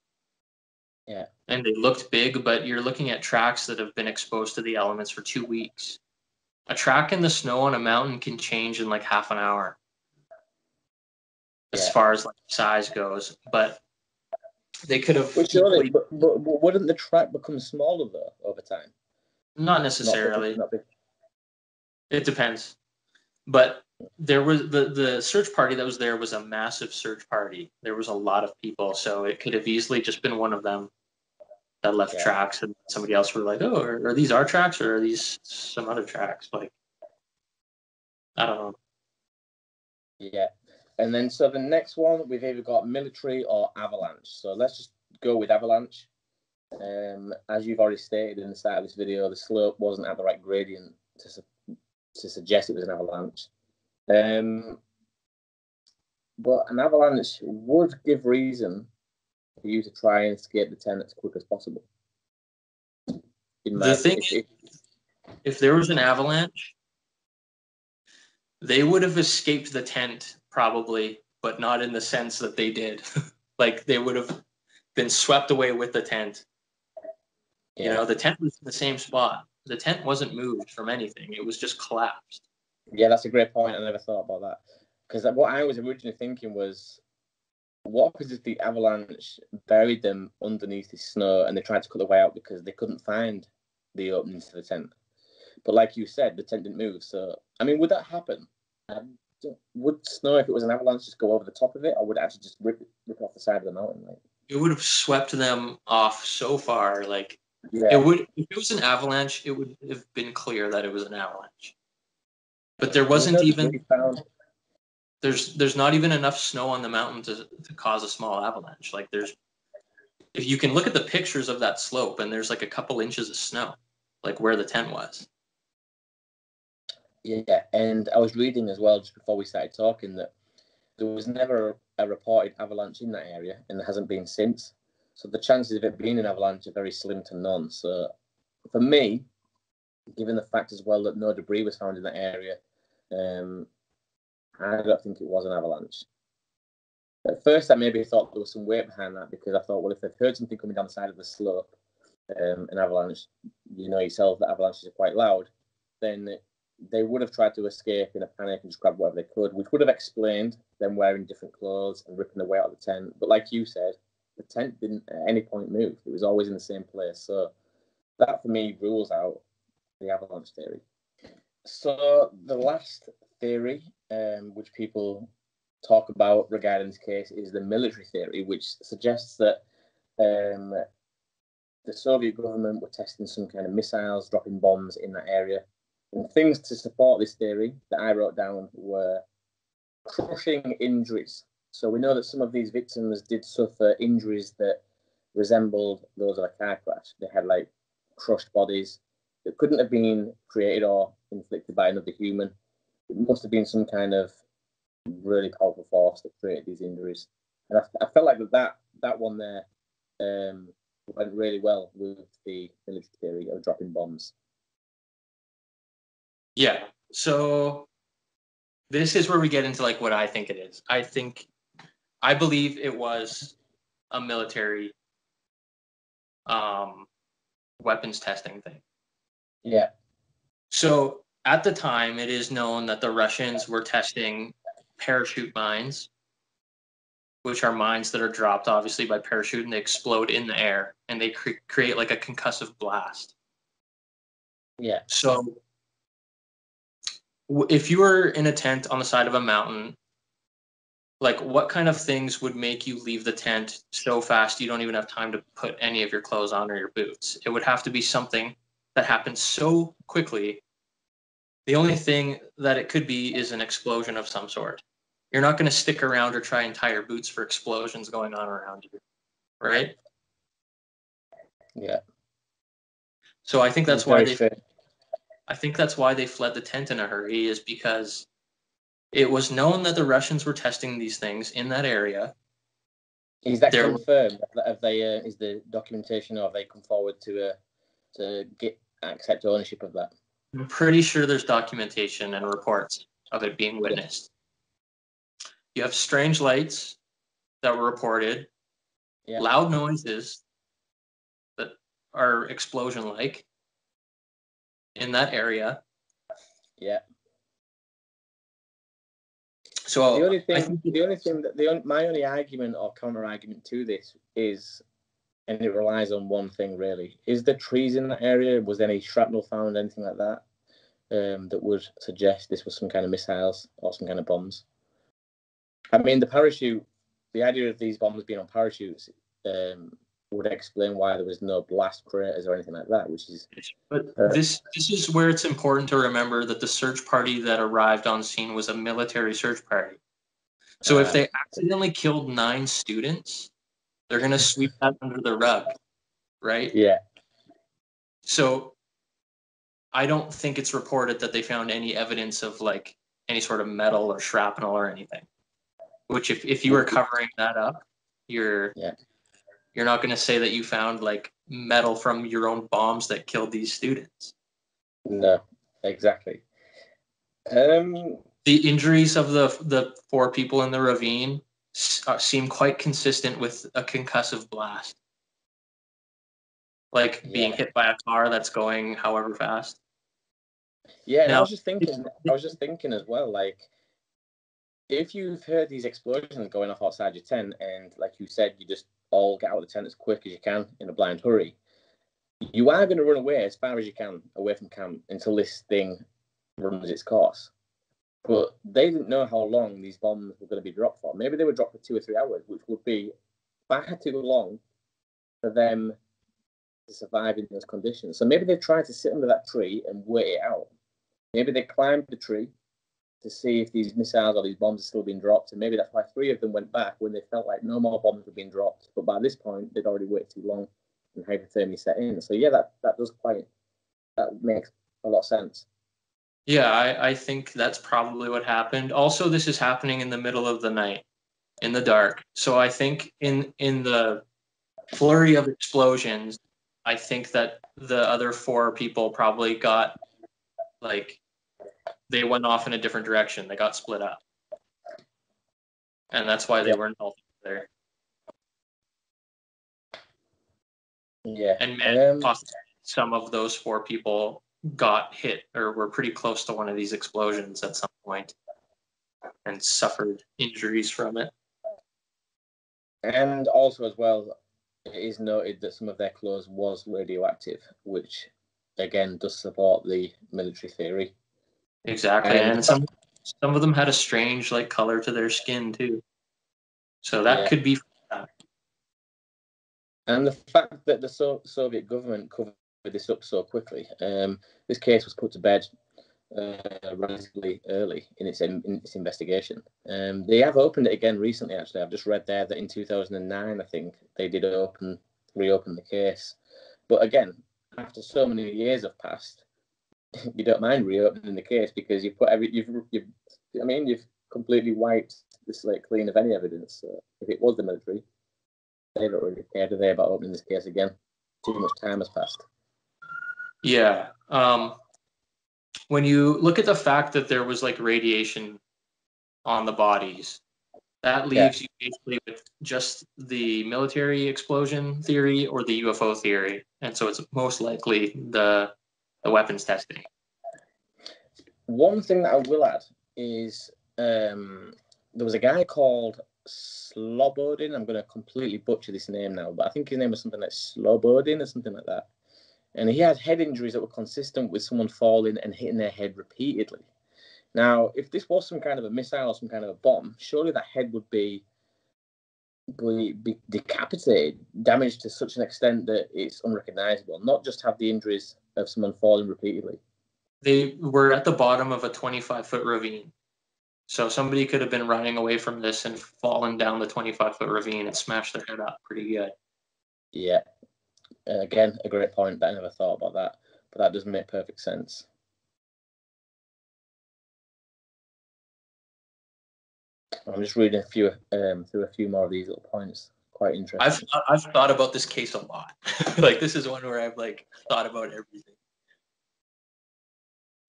Speaker 2: Yeah.
Speaker 3: And they looked big, but you're looking at tracks that have been exposed to the elements for 2 weeks. A track in the snow on a mountain can change in like half an hour as far as like size goes, but they could have.
Speaker 2: But surely, but wouldn't the track become smaller though over time?
Speaker 3: Not necessarily. It depends. But there was the search party that was there was a massive search party. There was a lot of people, so it could have easily just been one of them that left tracks, and somebody else were like, "Oh, are these our tracks or are these some other tracks?" Like, I don't know.
Speaker 2: Yeah. And then, so the next one, we've either got military or avalanche. So let's just go with avalanche. As you've already stated in the start of this video, the slope wasn't at the right gradient to suggest it was an avalanche. But an avalanche would give reason for you to try and escape the tent as quick as possible.
Speaker 3: The thing is, if there was an avalanche, they would have escaped the tent probably, but not in the sense that they did. Like they would have been swept away with the tent. Yeah. You know, the tent was in the same spot. The tent wasn't moved from anything. It was just collapsed.
Speaker 2: Yeah, that's a great point. I never thought about that. Because what I was originally thinking was, what happens if the avalanche buried them underneath the snow and they tried to cut the way out because they couldn't find the opening to the tent? But like you said, the tent didn't move. So, I mean, would that happen? Would snow, if it was an avalanche, just go over the top of it, or would it actually just rip off the side of the mountain? Like,
Speaker 3: it would have swept them off so far. Like, it would. If it was an avalanche, it would have been clear that it was an avalanche. But there wasn't even. There's not even enough snow on the mountain to cause a small avalanche. Like if you can look at the pictures of that slope, and there's like a couple inches of snow, like where the tent was.
Speaker 2: Yeah, and I was reading as well just before we started talking that there was never a reported avalanche in that area, and there hasn't been since. So the chances of it being an avalanche are very slim to none. So for me, given the fact as well that no debris was found in that area, I don't think it was an avalanche. At first, I maybe thought there was some weight behind that because I thought, well, if they've heard something coming down the side of the slope, an avalanche, you know yourself that avalanches are quite loud, then they would have tried to escape in a panic and just grab whatever they could, which would have explained them wearing different clothes and ripping their way out of the tent. But like you said, the tent didn't at any point move. It was always in the same place. So that, for me, rules out the avalanche theory. So the last theory, which people talk about regarding this case, is the military theory, which suggests that the Soviet government were testing some kind of missiles, dropping bombs in that area. And things to support this theory that I wrote down were crushing injuries. So we know that some of these victims did suffer injuries that resembled those of a car crash. They had like crushed bodies, It couldn't have been created or inflicted by another human. It must have been some kind of really powerful force that created these injuries. And I felt like that one there went really well with the military theory of dropping bombs.
Speaker 3: Yeah. So this is where we get into like what I think it is. I believe it was a military weapons testing thing.
Speaker 2: Yeah.
Speaker 3: So at the time, it is known that the Russians were testing parachute mines, which are mines that are dropped obviously by parachute and they explode in the air and they create like a concussive blast.
Speaker 2: Yeah.
Speaker 3: So if you were in a tent on the side of a mountain, like what kind of things would make you leave the tent so fast you don't even have time to put any of your clothes on or your boots? It would have to be something that happens so quickly. The only thing that it could be is an explosion of some sort. You're not going to stick around or try and tie your boots for explosions going on around you, right?
Speaker 2: Yeah.
Speaker 3: So I think that's
Speaker 2: Very
Speaker 3: why
Speaker 2: fair.
Speaker 3: I think that's why they fled the tent in a hurry, is because it was known that the Russians were testing these things in that area.
Speaker 2: Is that confirmed? Have they? Is the documentation, or have they come forward to accept ownership of that?
Speaker 3: I'm pretty sure there's documentation and reports of it being witnessed. You have strange lights that were reported, loud noises that are explosion-like in that area.
Speaker 2: Yeah.
Speaker 3: So
Speaker 2: my only argument or counter argument to this is, and it relies on one thing really, is the trees in that area. Was any shrapnel found, anything like that, that would suggest this was some kind of missiles or some kind of bombs? I mean, the idea of these bombs being on parachutes would explain why there was no blast craters or anything like that, which is...
Speaker 3: But this is where it's important to remember that the search party that arrived on scene was a military search party. So if they accidentally killed 9 students, they're going to sweep that under the rug, right?
Speaker 2: Yeah.
Speaker 3: So I don't think it's reported that they found any evidence of like any sort of metal or shrapnel or anything. Which if you were covering that up, you're not going to say that you found like metal from your own bombs that killed these students.
Speaker 2: No, exactly.
Speaker 3: The injuries of the 4 people in the ravine seem quite consistent with a concussive blast, like being hit by a car that's going however fast.
Speaker 2: Yeah, and I was just thinking as well, like, if you've heard these explosions going off outside your tent, and like you said, you just all get out of the tent as quick as you can in a blind hurry, you are going to run away as far as you can away from camp until this thing runs its course. But they didn't know how long these bombs were going to be dropped for. Maybe they were dropped for 2 or 3 hours, which would be far too long for them to survive in those conditions. So maybe they tried to sit under that tree and wait it out. Maybe they climbed the tree to see if these missiles or these bombs are still being dropped, and maybe that's why 3 of them went back when they felt like no more bombs were being dropped. But by this point, they'd already waited too long, and hypothermia set in. So yeah, that makes a lot of sense.
Speaker 3: Yeah, I think that's probably what happened. Also, this is happening in the middle of the night, in the dark. So I think in the flurry of explosions, I think that the other 4 people probably got, like, they went off in a different direction. They got split up. And that's why they weren't all there.
Speaker 2: Yeah.
Speaker 3: And possibly some of those 4 people got hit or were pretty close to one of these explosions at some point and suffered injuries from it.
Speaker 2: And also as well, it is noted that some of their clothes was radioactive, which again does support the military theory.
Speaker 3: Exactly, and some of them had a strange like color to their skin too. So that could be that.
Speaker 2: And the fact that the Soviet government covered this up so quickly, this case was put to bed relatively early in its investigation. They have opened it again recently, actually. I've just read there that in 2009, I think, they did reopen the case. But again, after so many years have passed, you don't mind reopening the case because you've completely wiped the slate clean of any evidence. So if it was the military, they don't really care, do they, about opening this case again? Too much time has passed.
Speaker 3: Yeah. When you look at the fact that there was like radiation on the bodies, that leaves you basically with just the military explosion theory or the UFO theory. And so it's most likely the weapons testing.
Speaker 2: One thing that I will add is there was a guy called Slobodin. I'm going to completely butcher this name now, but I think his name was something like Slobodin or something like that. And he had head injuries that were consistent with someone falling and hitting their head repeatedly. Now, if this was some kind of a missile or some kind of a bomb, surely that head would be decapitated, damaged to such an extent that it's unrecognizable, not just have the injuries of someone falling repeatedly.
Speaker 3: They were at the bottom of a 25-foot ravine. So somebody could have been running away from this and fallen down the 25-foot ravine and smashed their head up pretty good.
Speaker 2: Yeah. Again, a great point. I never thought about that, but that does make perfect sense. I'm just reading through a few more of these little points. Quite interesting.
Speaker 3: I've thought about this case a lot. Like, this is one where I've like thought about everything.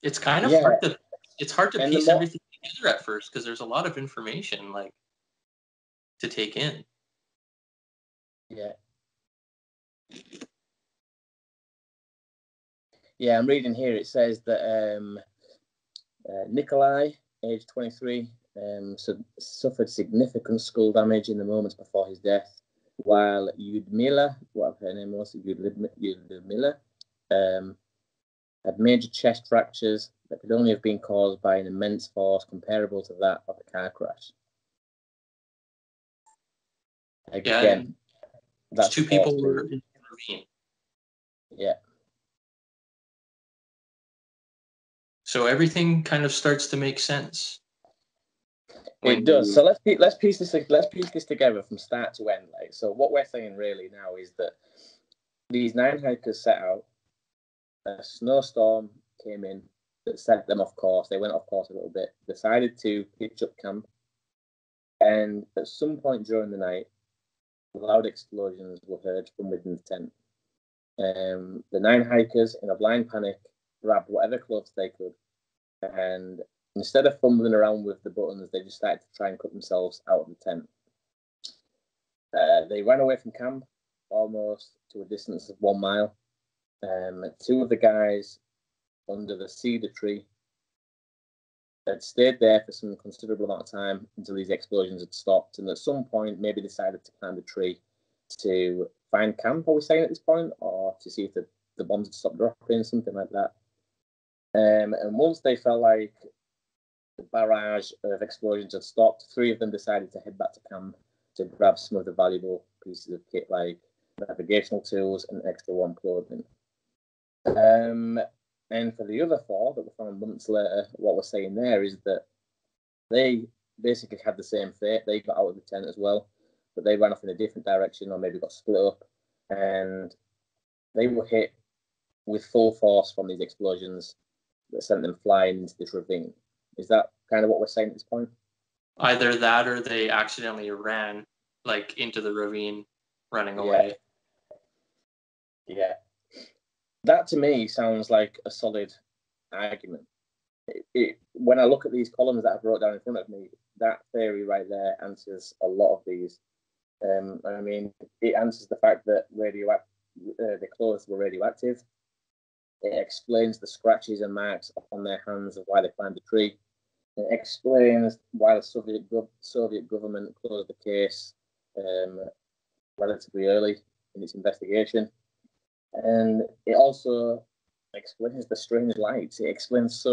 Speaker 3: It's kind of hard to piece everything together at first because there's a lot of information like to take in.
Speaker 2: Yeah. Yeah, I'm reading here. It says that Nikolai, age 23, suffered significant skull damage in the moments before his death, while Yudmila, whatever her name was, Yudmila, had major chest fractures that could only have been caused by an immense force comparable to that of a car crash. Again, that's
Speaker 3: two people were in the ravine.
Speaker 2: Yeah.
Speaker 3: So everything kind of starts to make sense.
Speaker 2: It does. So let's piece this together from start to end. Like, so what we're saying really now is that these 9 hikers set out. A snowstorm came in that sent them off course. They went off course a little bit. Decided to pitch up camp, and at some point during the night, loud explosions were heard from within the tent. The 9 hikers, in a blind panic, grabbed whatever clothes they could, and instead of fumbling around with the buttons, they just started to try and cut themselves out of the tent. They ran away from camp almost to a distance of 1 mile. 2 of the guys under the cedar tree had stayed there for some considerable amount of time until these explosions had stopped, and at some point maybe decided to climb the tree to find camp, are we saying at this point, or to see if the bombs had stopped dropping, something like that. And once they felt like the barrage of explosions had stopped, 3 of them decided to head back to camp to grab some of the valuable pieces of kit like navigational tools and extra warm clothing. And for the other 4 that were found months later, what we're saying there is that they basically had the same fate. They got out of the tent as well, but they ran off in a different direction or maybe got split up, and they were hit with full force from these explosions that sent them flying into this ravine. Is that kind of what we're saying at this point?
Speaker 3: Either that or they accidentally ran like into the ravine running away.
Speaker 2: Yeah. That to me sounds like a solid argument. When I look at these columns that I've wrote down in front of me, that theory right there answers a lot of these. I mean, it answers the fact that the clothes were radioactive. It explains the scratches and marks on their hands of why they climbed the tree. It explains why the Soviet government closed the case relatively early in its investigation. And it also explains the strange lights. It explains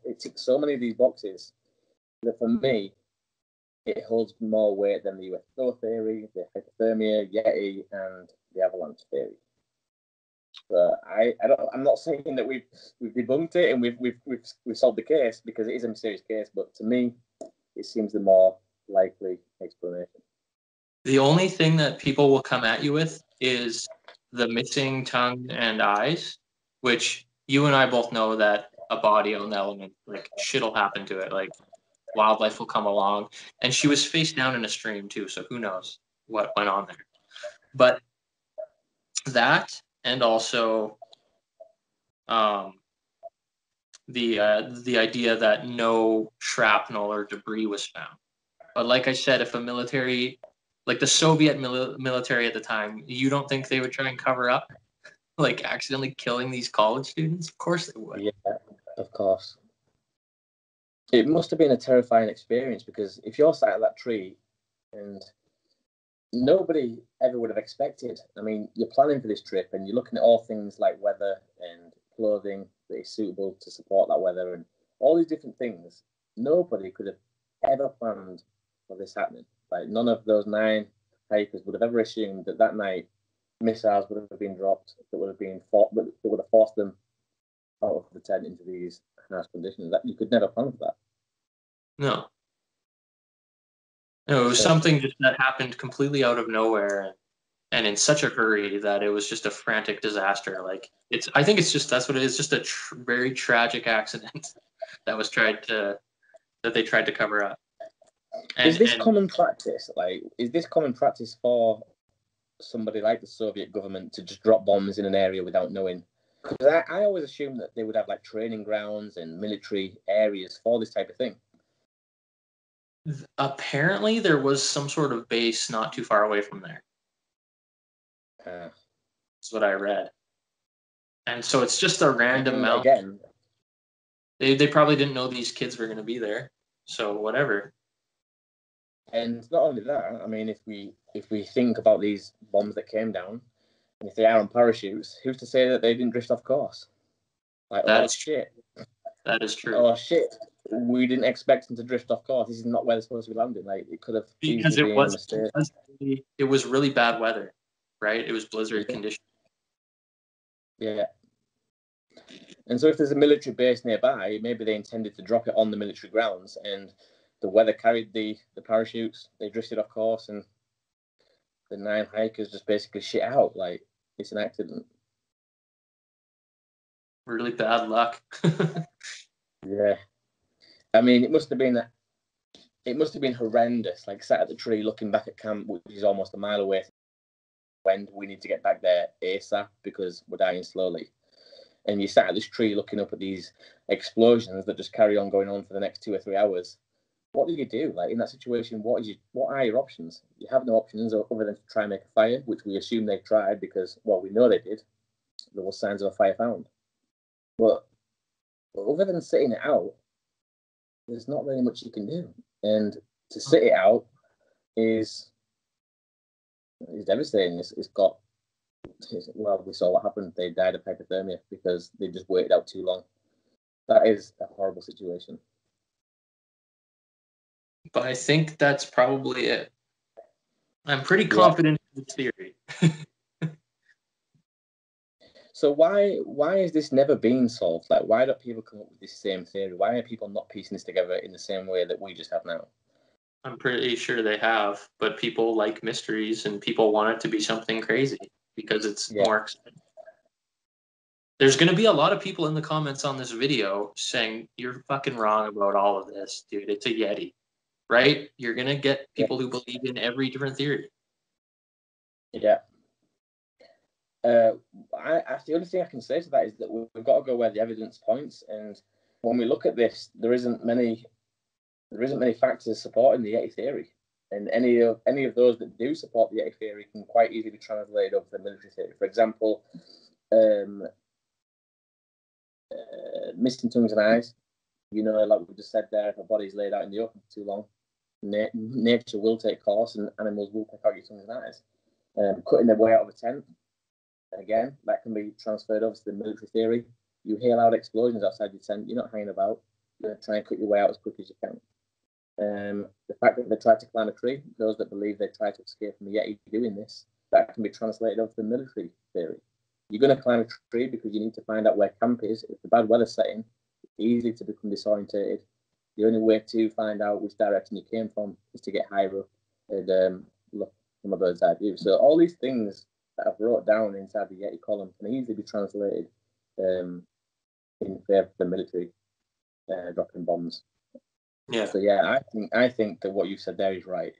Speaker 2: it ticks so many of these boxes that for me, it holds more weight than the Ufo theory, the hypothermia, Yeti, and the avalanche theory. But I'm not saying that we've debunked it and we've solved the case, because it is a mysterious case. But to me, it seems the more likely explanation.
Speaker 3: The only thing that people will come at you with is the missing tongue and eyes, which you and I both know that a body on the element, like shit'll happen to it, like wildlife will come along. And she was face down in a stream too, so who knows what went on there. But that, and also the idea that no shrapnel or debris was found. But like I said, if a military, like the Soviet military at the time, you don't think they would try and cover up, like accidentally killing these college students? Of course they would.
Speaker 2: Yeah, of course. It must have been a terrifying experience, because if you're sat at that tree and nobody ever would have expected, I mean, you're planning for this trip and you're looking at all things like weather and clothing that is suitable to support that weather and all these different things. Nobody could have ever planned for this happening. Like, none of those 9 hikers would have ever assumed that that night missiles would have been dropped that would have forced them out of the tent into these harsh conditions. That you could never plan for that.
Speaker 3: No. No, it was something just that happened completely out of nowhere and in such a hurry that it was just a frantic disaster. Like, I think it's just, that's what it is, just a very tragic accident that they tried to cover up.
Speaker 2: Is this common practice? Like, is this common practice for somebody like the Soviet government to just drop bombs in an area without knowing? Because I always assumed that they would have like training grounds and military areas for this type of thing.
Speaker 3: Apparently, there was some sort of base not too far away from there. That's what I read. And so it's just a random amount.
Speaker 2: Again,
Speaker 3: they probably didn't know these kids were going to be there. So whatever.
Speaker 2: And not only that, I mean, if we think about these bombs that came down, and if they are on parachutes, who's to say that they didn't drift off course? Like,
Speaker 3: that
Speaker 2: oh
Speaker 3: is
Speaker 2: shit.
Speaker 3: That is true.
Speaker 2: Oh shit. We didn't expect them to drift off course. This is not where they're supposed to be landing. Like, it could have
Speaker 3: because
Speaker 2: been a mistake.
Speaker 3: It was really bad weather, right? It was blizzard conditions.
Speaker 2: Yeah. And so if there's a military base nearby, maybe they intended to drop it on the military grounds, and the weather carried the parachutes. They drifted off course, and the 9 hikers just basically shit out. Like, it's an accident.
Speaker 3: Really bad luck.
Speaker 2: Yeah. I mean, it must have been horrendous. Like, sat at the tree looking back at camp, which is almost a mile away. When we need to get back there ASAP because we're dying slowly. And you sat at this tree looking up at these explosions that just carry on going on for the next 2 or 3 hours. What do you do? Like, in that situation, what are your options? You have no options other than to try and make a fire, which we assume they tried because, well, we know they did. There were signs of a fire found. But other than sitting it out, there's not really much you can do. And to sit it out is devastating. Well, we saw what happened. They died of hypothermia because they just waited out too long. That is a horrible situation.
Speaker 3: But I think that's probably it. I'm pretty confident in the theory.
Speaker 2: So why has this never been solved? Like, why don't people come up with this same theory? Why are people not piecing this together in the same way that we just have now?
Speaker 3: I'm pretty sure they have, but people like mysteries and people want it to be something crazy because it's more exciting. There's going to be a lot of people in the comments on this video saying, you're fucking wrong about all of this, dude. It's a Yeti, right? You're going to get people who believe in every different theory.
Speaker 2: Yeah. The only thing I can say to that is that we've got to go where the evidence points. And when we look at this, there isn't many factors supporting the Yeti theory. And any of those that do support the Yeti theory can quite easily be translated over to the military theory. For example, missing tongues and eyes. You know, like we just said there, if a body's laid out in the open for too long, nature will take course and animals will pick out your tongues and eyes. Cutting their way out of a tent, again, that can be transferred over to the military theory. You hear loud explosions outside your tent, you're not hanging about. You're going to try and cut your way out as quick as you can. The fact that they tried to climb a tree, those that believe they tried to escape from the Yeti doing this, that can be translated over to the military theory. You're going to climb a tree because you need to find out where camp is. If the bad weather's setting, it's easy to become disorientated. The only way to find out which direction you came from is to get higher up and look from a bird's eye view. So all these things that I've wrote down inside the Yeti column can easily be translated in favour of the military dropping bombs.
Speaker 3: Yeah.
Speaker 2: So yeah, I think that what you said there is right.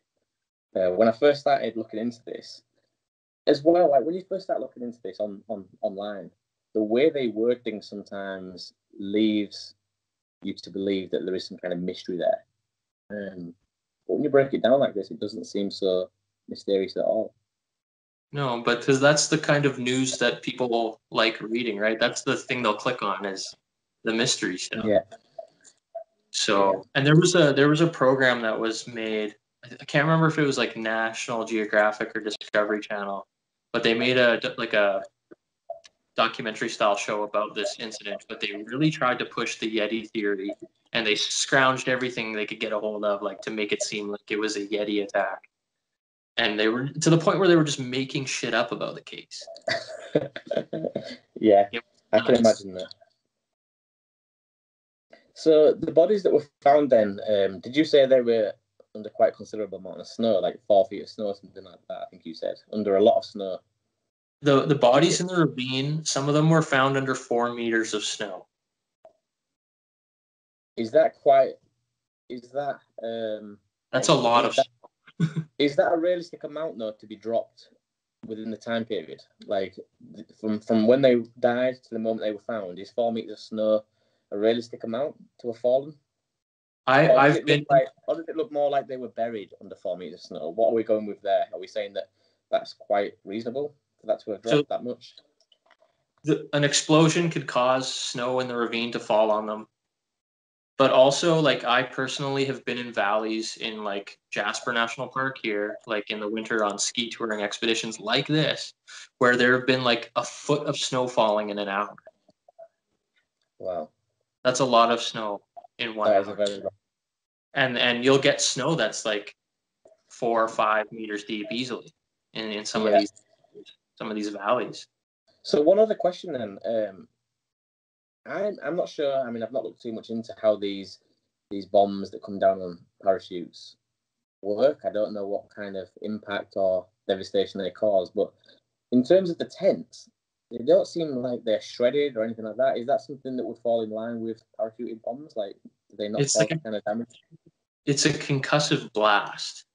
Speaker 2: When I first started looking into this, as well, like when you first start looking into this on online, the way they word things sometimes leaves you to believe that there is some kind of mystery there. But when you break it down like this, it doesn't seem so mysterious at all.
Speaker 3: No, but because that's the kind of news that people like reading, right? That's the thing they'll click on is the mystery stuff.
Speaker 2: Yeah.
Speaker 3: So, and there was a program that was made. I can't remember if it was like National Geographic or Discovery Channel, but they made a documentary style show about this incident. But they really tried to push the Yeti theory, and they scrounged everything they could get a hold of, like to make it seem like it was a Yeti attack. And they were to the point where they were just making shit up about the case.
Speaker 2: Yeah, I can imagine that. So the bodies that were found then, did you say they were under quite considerable amount of snow, like 4 feet of snow, something like that? I think you said under a lot of snow.
Speaker 3: The bodies in the ravine, some of them were found under 4 meters of snow.
Speaker 2: Is that quite? Is that?
Speaker 3: That's a lot of.
Speaker 2: Is that a realistic amount though to be dropped within the time period? Like from when they died to the moment they were found, is 4 meters of snow a realistic amount to have fallen? Or does it look more like they were buried under 4 meters of snow? What are we going with there? Are we saying that that's quite reasonable for that to have dropped that much?
Speaker 3: An explosion could cause snow in the ravine to fall on them. But also, like, I personally have been in valleys in, like, Jasper National Park here, like, in the winter on ski touring expeditions like this, where there have been, like, a foot of snow falling in an hour.
Speaker 2: Wow.
Speaker 3: That's a lot of snow in 1 hour.
Speaker 2: That is a very long.
Speaker 3: And you'll get snow that's, like, 4 or 5 meters deep easily in some of these valleys.
Speaker 2: So one other question then. I'm not sure. I mean, I've not looked too much into how these bombs that come down on parachutes work. I don't know what kind of impact or devastation they cause. But in terms of the tents, they don't seem like they're shredded or anything like that. Is that something that would fall in line with parachuted bombs? Like, do they not cause that kind of damage?
Speaker 3: It's a concussive blast.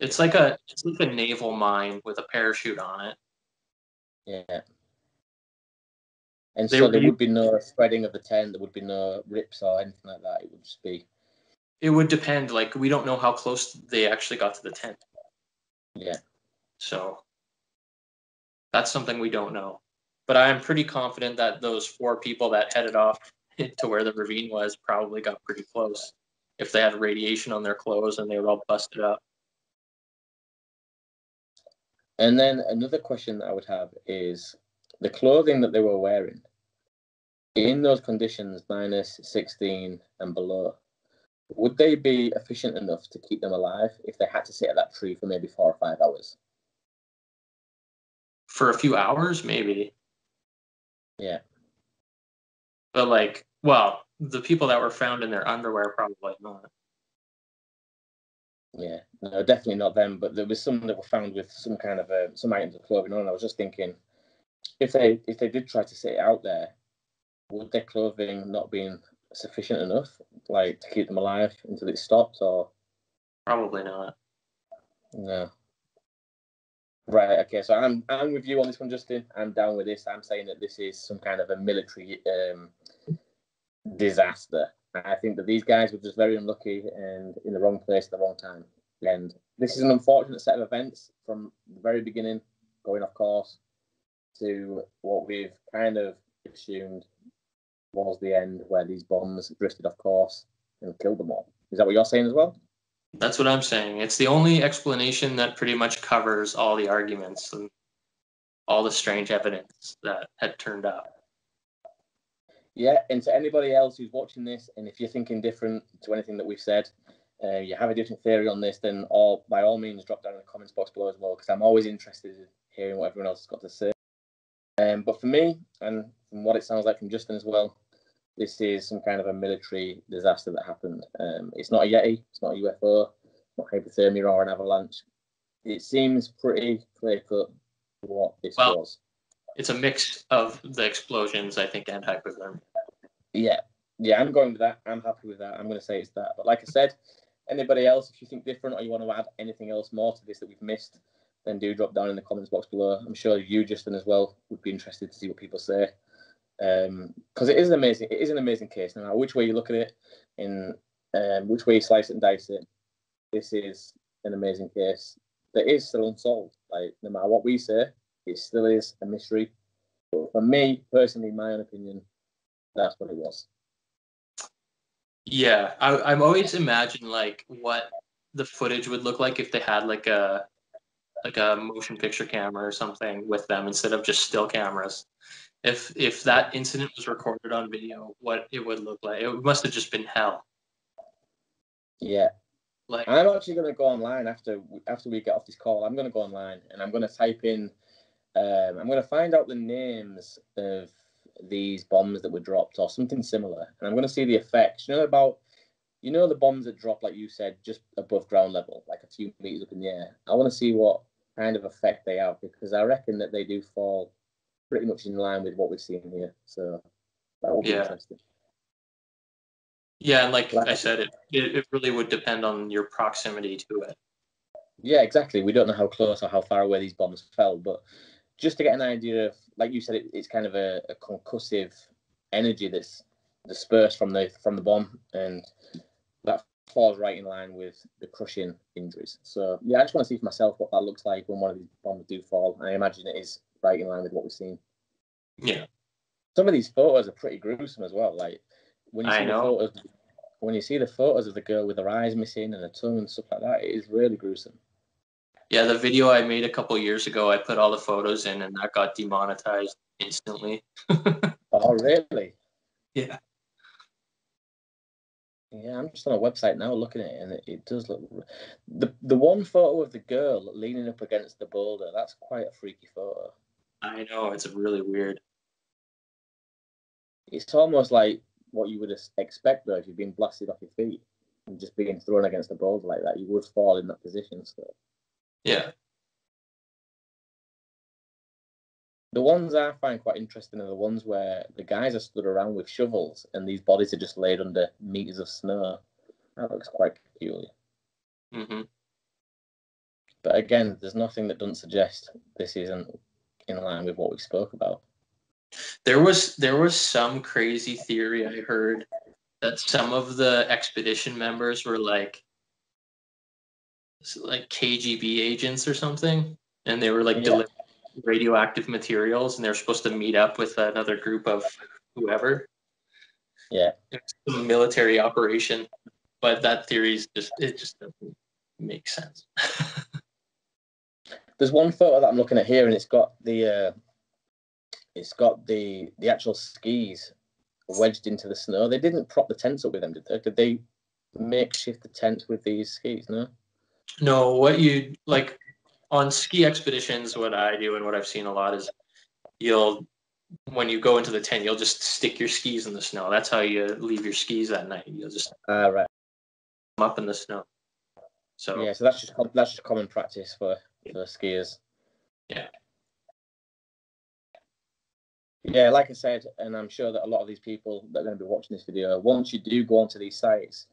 Speaker 3: It's like a naval mine with a parachute on it.
Speaker 2: Yeah. And so there would be no spreading of the tent. There would be no rips or anything like that. It would just be.
Speaker 3: It would depend. Like, we don't know how close they actually got to the tent.
Speaker 2: Yeah.
Speaker 3: So that's something we don't know. But I am pretty confident that those 4 people that headed off to where the ravine was probably got pretty close if they had radiation on their clothes and they were all busted up.
Speaker 2: And then another question that I would have is the clothing that they were wearing in those conditions, minus 16 and below, would they be efficient enough to keep them alive if they had to sit at that tree for maybe 4 or 5 hours?
Speaker 3: For a few hours, maybe.
Speaker 2: Yeah.
Speaker 3: But, like, well, the people that were found in their underwear probably not.
Speaker 2: Yeah, no, definitely not them. But there was some that were found with some kind of some items of clothing on. I was just thinking, if they did try to sit it out there, would their clothing not been sufficient enough, like to keep them alive until it stopped, or
Speaker 3: probably not?
Speaker 2: No. Right. Okay. So I'm with you on this one, Justin. I'm down with this. I'm saying that this is some kind of a military disaster. I think that these guys were just very unlucky and in the wrong place at the wrong time. And this is an unfortunate set of events from the very beginning, going off course, to what we've kind of assumed was the end, where these bombs drifted off course and killed them all. Is that what you're saying as well?
Speaker 3: That's what I'm saying. It's the only explanation that pretty much covers all the arguments and all the strange evidence that had turned up.
Speaker 2: Yeah, and to anybody else who's watching this, and if you're thinking different to anything that we've said, you have a different theory on this, then by all means drop down in the comments box below as well, because I'm always interested in hearing what everyone else has got to say. But for me, and from what it sounds like from Justin as well, this is some kind of a military disaster that happened. It's not a Yeti, it's not a UFO, it's not hypothermia or an avalanche. It seems pretty clear-cut what this
Speaker 3: Well,
Speaker 2: was.
Speaker 3: it's a mix of the explosions, I think, and hypothermia.
Speaker 2: Yeah, I'm going with that. I'm happy with that. I'm going to say it's that. But like I said, anybody else, if you think different or you want to add anything else more to this that we've missed, then do drop down in the comments box below. I'm sure you, Justin, as well, would be interested to see what people say. Because it is an amazing case. No matter which way you look at it, in which way you slice it and dice it, this is an amazing case that is still unsolved. Like, no matter what we say, it still is a mystery. But for me, personally, in my own opinion, that's what it was.
Speaker 3: Yeah, I've always imagined like what the footage would look like if they had like a motion picture camera or something with them instead of just still cameras. If that incident was recorded on video, what it would look like. It must have just been hell.
Speaker 2: Yeah.
Speaker 3: Like,
Speaker 2: I'm actually going to go online after we get off this call. I'm going to go online and I'm going to type in. I'm going to find out the names of these bombs that were dropped or something similar, and I'm going to see the effects. You know the bombs that drop, like you said, just above ground level, like a few meters up in the air. I want to see what kind of effect they have, because I reckon that they do fall pretty much in line with what we've seen here. So that will be interesting.
Speaker 3: Yeah, and like I said, it really would depend on your proximity to it.
Speaker 2: Yeah, exactly. We don't know how close or how far away these bombs fell, but just to get an idea of, like you said, it's kind of a concussive energy that's dispersed from the bomb, and that falls right in line with the crushing injuries. So yeah, I just want to see for myself what that looks like when one of these bombs do fall. I imagine it is right in line with what we've seen.
Speaker 3: Yeah.
Speaker 2: Some of these photos are pretty gruesome as well. Like when you see the photos of the girl with her eyes missing and her tongue and stuff like that, it is really gruesome.
Speaker 3: Yeah, the video I made a couple years ago, I put all the photos in, and that got demonetized instantly.
Speaker 2: Oh, really?
Speaker 3: Yeah.
Speaker 2: Yeah, I'm just on a website now looking at it, and it does look. The one photo of the girl leaning up against the boulder, that's quite a freaky photo.
Speaker 3: I know, it's really weird.
Speaker 2: It's almost like what you would expect, though, if you've been blasted off your feet and just being thrown against a boulder like that. You would fall in that position. So
Speaker 3: Yeah.
Speaker 2: the ones I find quite interesting are the ones where the guys are stood around with shovels and these bodies are just laid under meters of snow. That looks quite peculiar.
Speaker 3: Mm-hmm.
Speaker 2: But again, there's nothing that doesn't suggest this isn't in line with what we spoke about.
Speaker 3: There was some crazy theory I heard that some of the expedition members were like KGB agents or something, and they were like delivering radioactive materials, and they were supposed to meet up with another group of whoever.
Speaker 2: Yeah,
Speaker 3: it's a military operation, but that theory is just doesn't make sense.
Speaker 2: There's one photo that I'm looking at here, and it's got the actual skis wedged into the snow. They didn't prop the tents up with them, did they? Did they makeshift the tent with these skis? No.
Speaker 3: No, what you like on ski expeditions, what I do and what I've seen a lot is when you go into the tent, you'll just stick your skis in the snow. That's how you leave your skis at night. You'll just
Speaker 2: Right.
Speaker 3: them up in the snow. So
Speaker 2: yeah, so that's just common practice for skiers.
Speaker 3: Yeah.
Speaker 2: Yeah, like I said, and I'm sure that a lot of these people that are going to be watching this video, once you do go onto these sites,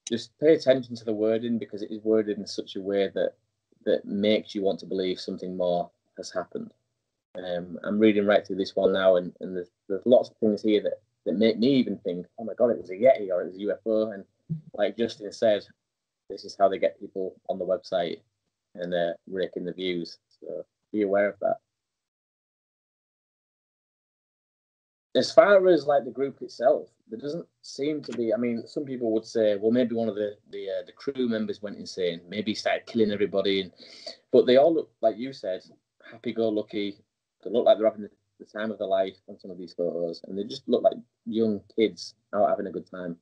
Speaker 2: just pay attention to the wording, because it is worded in such a way that makes you want to believe something more has happened. I'm reading right through this one now, and there's lots of things here that make me even think, oh my God, it was a Yeti or it was a UFO. And like Justin said, this is how they get people on the website and they're raking the views. So be aware of that. As far as like the group itself, there doesn't seem to be. I mean, some people would say, well, maybe one of the crew members went insane. Maybe he started killing everybody. But they all look, like you said, happy-go-lucky. They look like they're having the time of their life on some of these photos, and they just look like young kids out having a good time.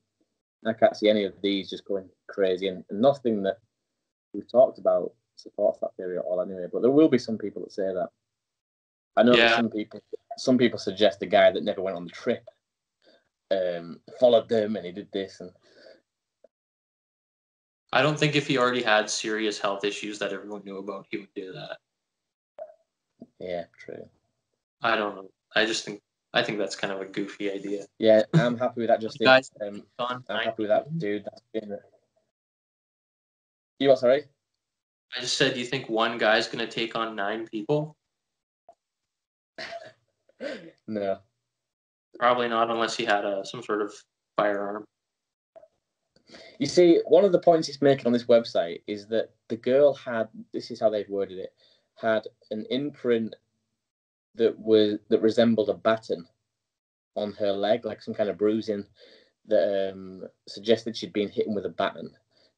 Speaker 2: I can't see any of these just going crazy, and nothing that we've talked about supports that theory at all anyway. But there will be some people that say that. I know that some people suggest the guy that never went on the trip followed them and he did this. And
Speaker 3: I don't think if he already had serious health issues that everyone knew about, he would do that. I don't know. I think that's kind of a goofy idea.
Speaker 2: Yeah, I'm happy with that, Justin.
Speaker 3: Guys,
Speaker 2: I'm happy with that, dude. That's been... You what, sorry?
Speaker 3: I just said, do you think one guy's going to take on 9 people?
Speaker 2: No.
Speaker 3: Probably not, unless he had some sort of firearm.
Speaker 2: You see, one of the points it's making on this website is that the girl had, this is how they've worded it, had an imprint that resembled a baton on her leg, like some kind of bruising that suggested she'd been hit with a baton.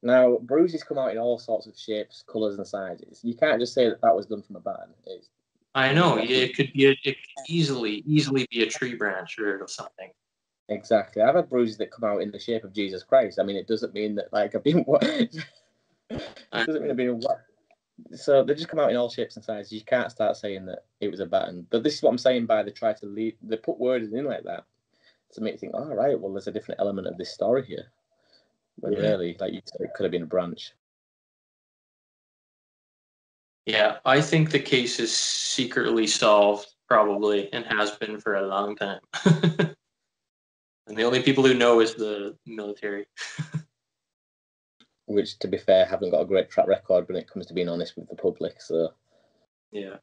Speaker 2: Now, bruises come out in all sorts of shapes, colours, and sizes. You can't just say that was done from a baton.
Speaker 3: I know it could easily be a tree branch or something.
Speaker 2: Exactly. I've had bruises that come out in the shape of Jesus Christ. I mean, it doesn't mean that like I've been doesn't mean I've been so they just come out in all shapes and sizes. You can't start saying that it was a baton. But this is what I'm saying by they put words in like that to make you think, all right, well, there's a different element of this story here. When really, like you said, it could have been a branch.
Speaker 3: Yeah, I think the case is secretly solved, probably, and has been for a long time. And the only people who know is the military.
Speaker 2: Which, to be fair, haven't got a great track record when it comes to being honest with the public. So,
Speaker 3: yeah.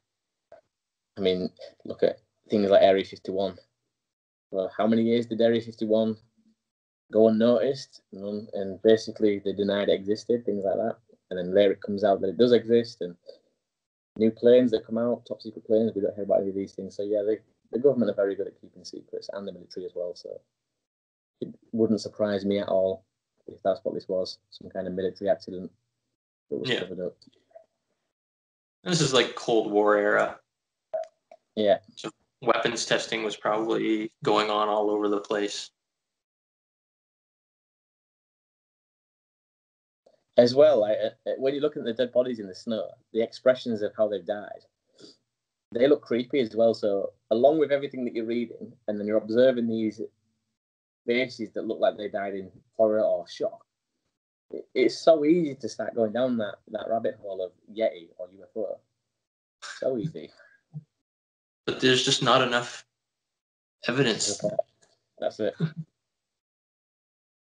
Speaker 2: I mean, look at things like Area 51. Well, how many years did Area 51 go unnoticed? And basically, they denied it existed, things like that. And then later it comes out that it does exist, and new planes that come out, top secret planes, we don't hear about any of these things. So, yeah, the government are very good at keeping secrets, and the military as well. So, it wouldn't surprise me at all if that's what this was, some kind of military accident that was covered up.
Speaker 3: This is like Cold War era.
Speaker 2: Yeah.
Speaker 3: So weapons testing was probably going on all over the place.
Speaker 2: As well, like, when you look at the dead bodies in the snow, the expressions of how they've died, they look creepy as well. So, along with everything that you're reading, and then you're observing these faces that look like they died in horror or shock, it's so easy to start going down that rabbit hole of Yeti or UFO. So easy.
Speaker 3: But there's just not enough evidence.
Speaker 2: That's it.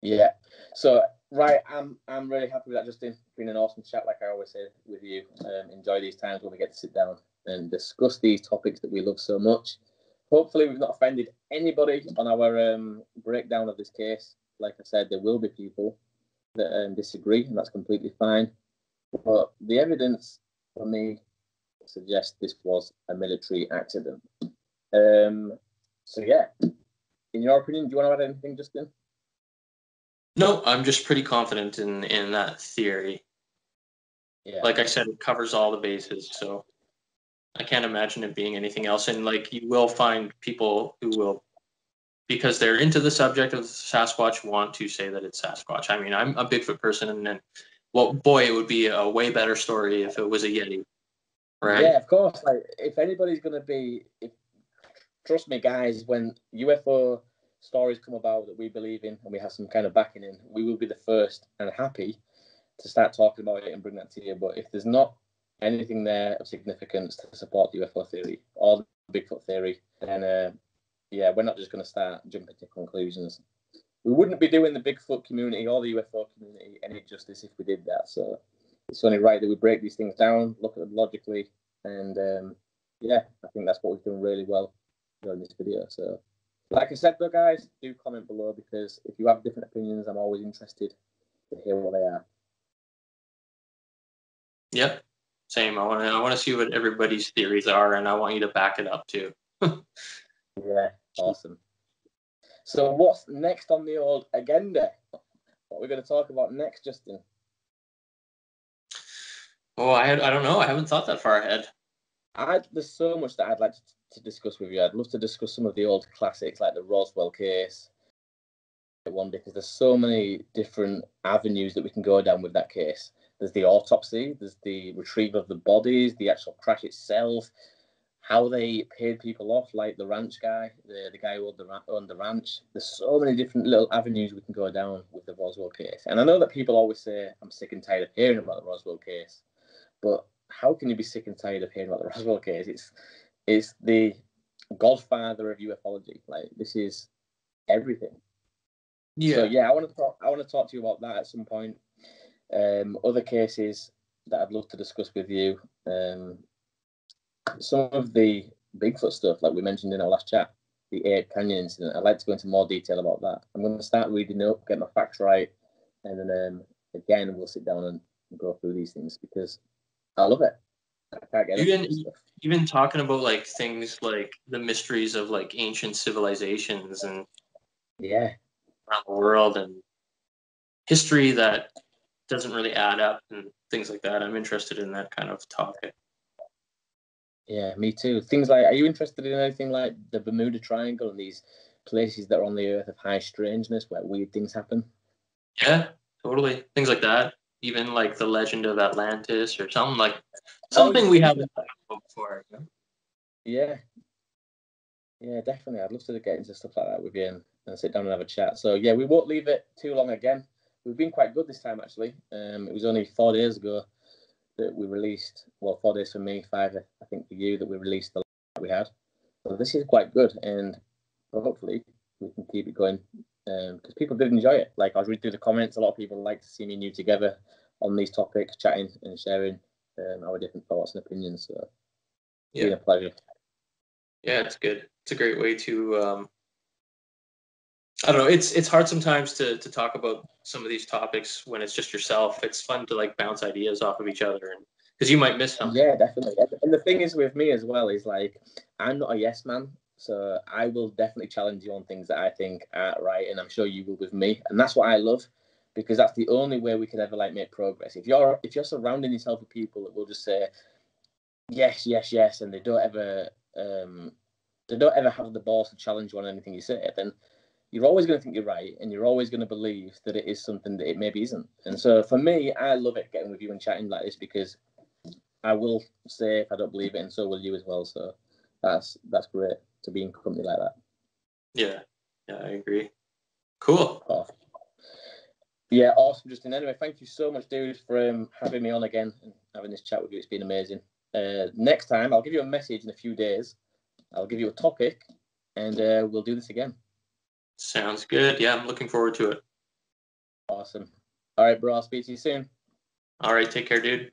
Speaker 2: Yeah. So, right, I'm really happy with that, Justin. It's been an awesome chat, like I always say with you. Enjoy these times when we get to sit down and discuss these topics that we love so much. Hopefully, we've not offended anybody on our breakdown of this case. Like I said, there will be people that disagree, and that's completely fine. But the evidence for me suggests this was a military accident. So, yeah. In your opinion, do you want to add anything, Justin?
Speaker 3: No, I'm just pretty confident in that theory. Yeah. Like I said, it covers all the bases, so I can't imagine it being anything else. And like you will find people who will, because they're into the subject of Sasquatch, want to say that it's Sasquatch. I mean, I'm a Bigfoot person, and well, boy, it would be a way better story if it was a Yeti, right?
Speaker 2: Yeah, of course. Like, if anybody's going to be, trust me, guys, when UFO stories come about that we believe in and we have some kind of backing in, we will be the first and happy to start talking about it and bring that to you. But if there's not anything there of significance to support the UFO theory or the Bigfoot theory, then yeah, we're not just going to start jumping to conclusions. We wouldn't be doing the Bigfoot community or the UFO community any justice if we did that. So it's only right that we break these things down, look at them logically, and yeah, I think that's what we've done really well during this video. So, like I said, though, guys, do comment below, because if you have different opinions, I'm always interested to hear what they are.
Speaker 3: Yep, same. I want to see what everybody's theories are, and I want you to back it up too.
Speaker 2: Yeah, awesome. So, what's next on the old agenda? What are we going to talk about next, Justin?
Speaker 3: Oh, I don't know. I haven't thought that far ahead.
Speaker 2: There's so much that I'd like to discuss with you. I'd love to discuss some of the old classics like the Roswell case, because there's so many different avenues that we can go down with that case. There's the autopsy, there's the retrieval of the bodies, the actual crash itself, how they paid people off, like the ranch guy, the guy who owned the ranch. There's so many different little avenues we can go down with the Roswell case. And I know that people always say, I'm sick and tired of hearing about the Roswell case, but how can you be sick and tired of hearing about the Roswell case? It's the godfather of ufology. Like, this is everything.
Speaker 3: Yeah.
Speaker 2: So yeah, I want to talk to you about that at some point. Other cases that I'd love to discuss with you. Some of the Bigfoot stuff, like we mentioned in our last chat, the Ape Canyon incident. I'd like to go into more detail about that. I'm going to start reading up, get my facts right, and then again we'll sit down and go through these things because I love it. I can't get enough of this stuff.
Speaker 3: Even talking about like things like the mysteries of like ancient civilizations and
Speaker 2: Yeah,
Speaker 3: around the world and history that doesn't really add up and things like that. I'm interested in that kind of topic.
Speaker 2: yeah, me too. Things like, are you interested in anything like the Bermuda Triangle and these places that are on the Earth of high strangeness where weird things happen?
Speaker 3: Yeah, totally. Things like that. Even like the legend of Atlantis or something we haven't talked about before. You know?
Speaker 2: Yeah. Yeah, definitely. I'd love to get into stuff like that with you and sit down and have a chat. So yeah, we won't leave it too long again. We've been quite good this time actually. It was only 4 days ago that we released, well, 4 days for me, 5 I think for you, that we released the that we had. So this is quite good, and hopefully we can keep it going because people did enjoy it. Like, I was reading through the comments, a lot of people like to see me and you together on these topics, chatting and sharing our different thoughts and opinions. So it's been a pleasure.
Speaker 3: Yeah, it's good. It's a great way to I don't know. It's hard sometimes to talk about some of these topics when it's just yourself. It's fun to like bounce ideas off of each other, and because you might miss something.
Speaker 2: Yeah, definitely. And the thing is with me as well is like, I'm not a yes man, so I will definitely challenge you on things that I think aren't right, and I'm sure you will with me, and that's what I love, because that's the only way we can ever like make progress. If you're surrounding yourself with people that will just say yes, yes, yes, and they don't ever have the balls to challenge you on anything you say, then you're always going to think you're right, and you're always going to believe that it is something that it maybe isn't. And so for me, I love it getting with you and chatting like this because I will say if I don't believe it, and so will you as well. So that's great to be in company like that.
Speaker 3: Yeah, I agree. Cool.
Speaker 2: Oh. Yeah, awesome, Justin. Anyway, thank you so much, dude, for having me on again and having this chat with you. It's been amazing. Next time, I'll give you a message in a few days. I'll give you a topic, and we'll do this again.
Speaker 3: Sounds good. Yeah, I'm looking forward to it.
Speaker 2: Awesome. All right, bro. I'll speak to you soon.
Speaker 3: All right, take care, dude.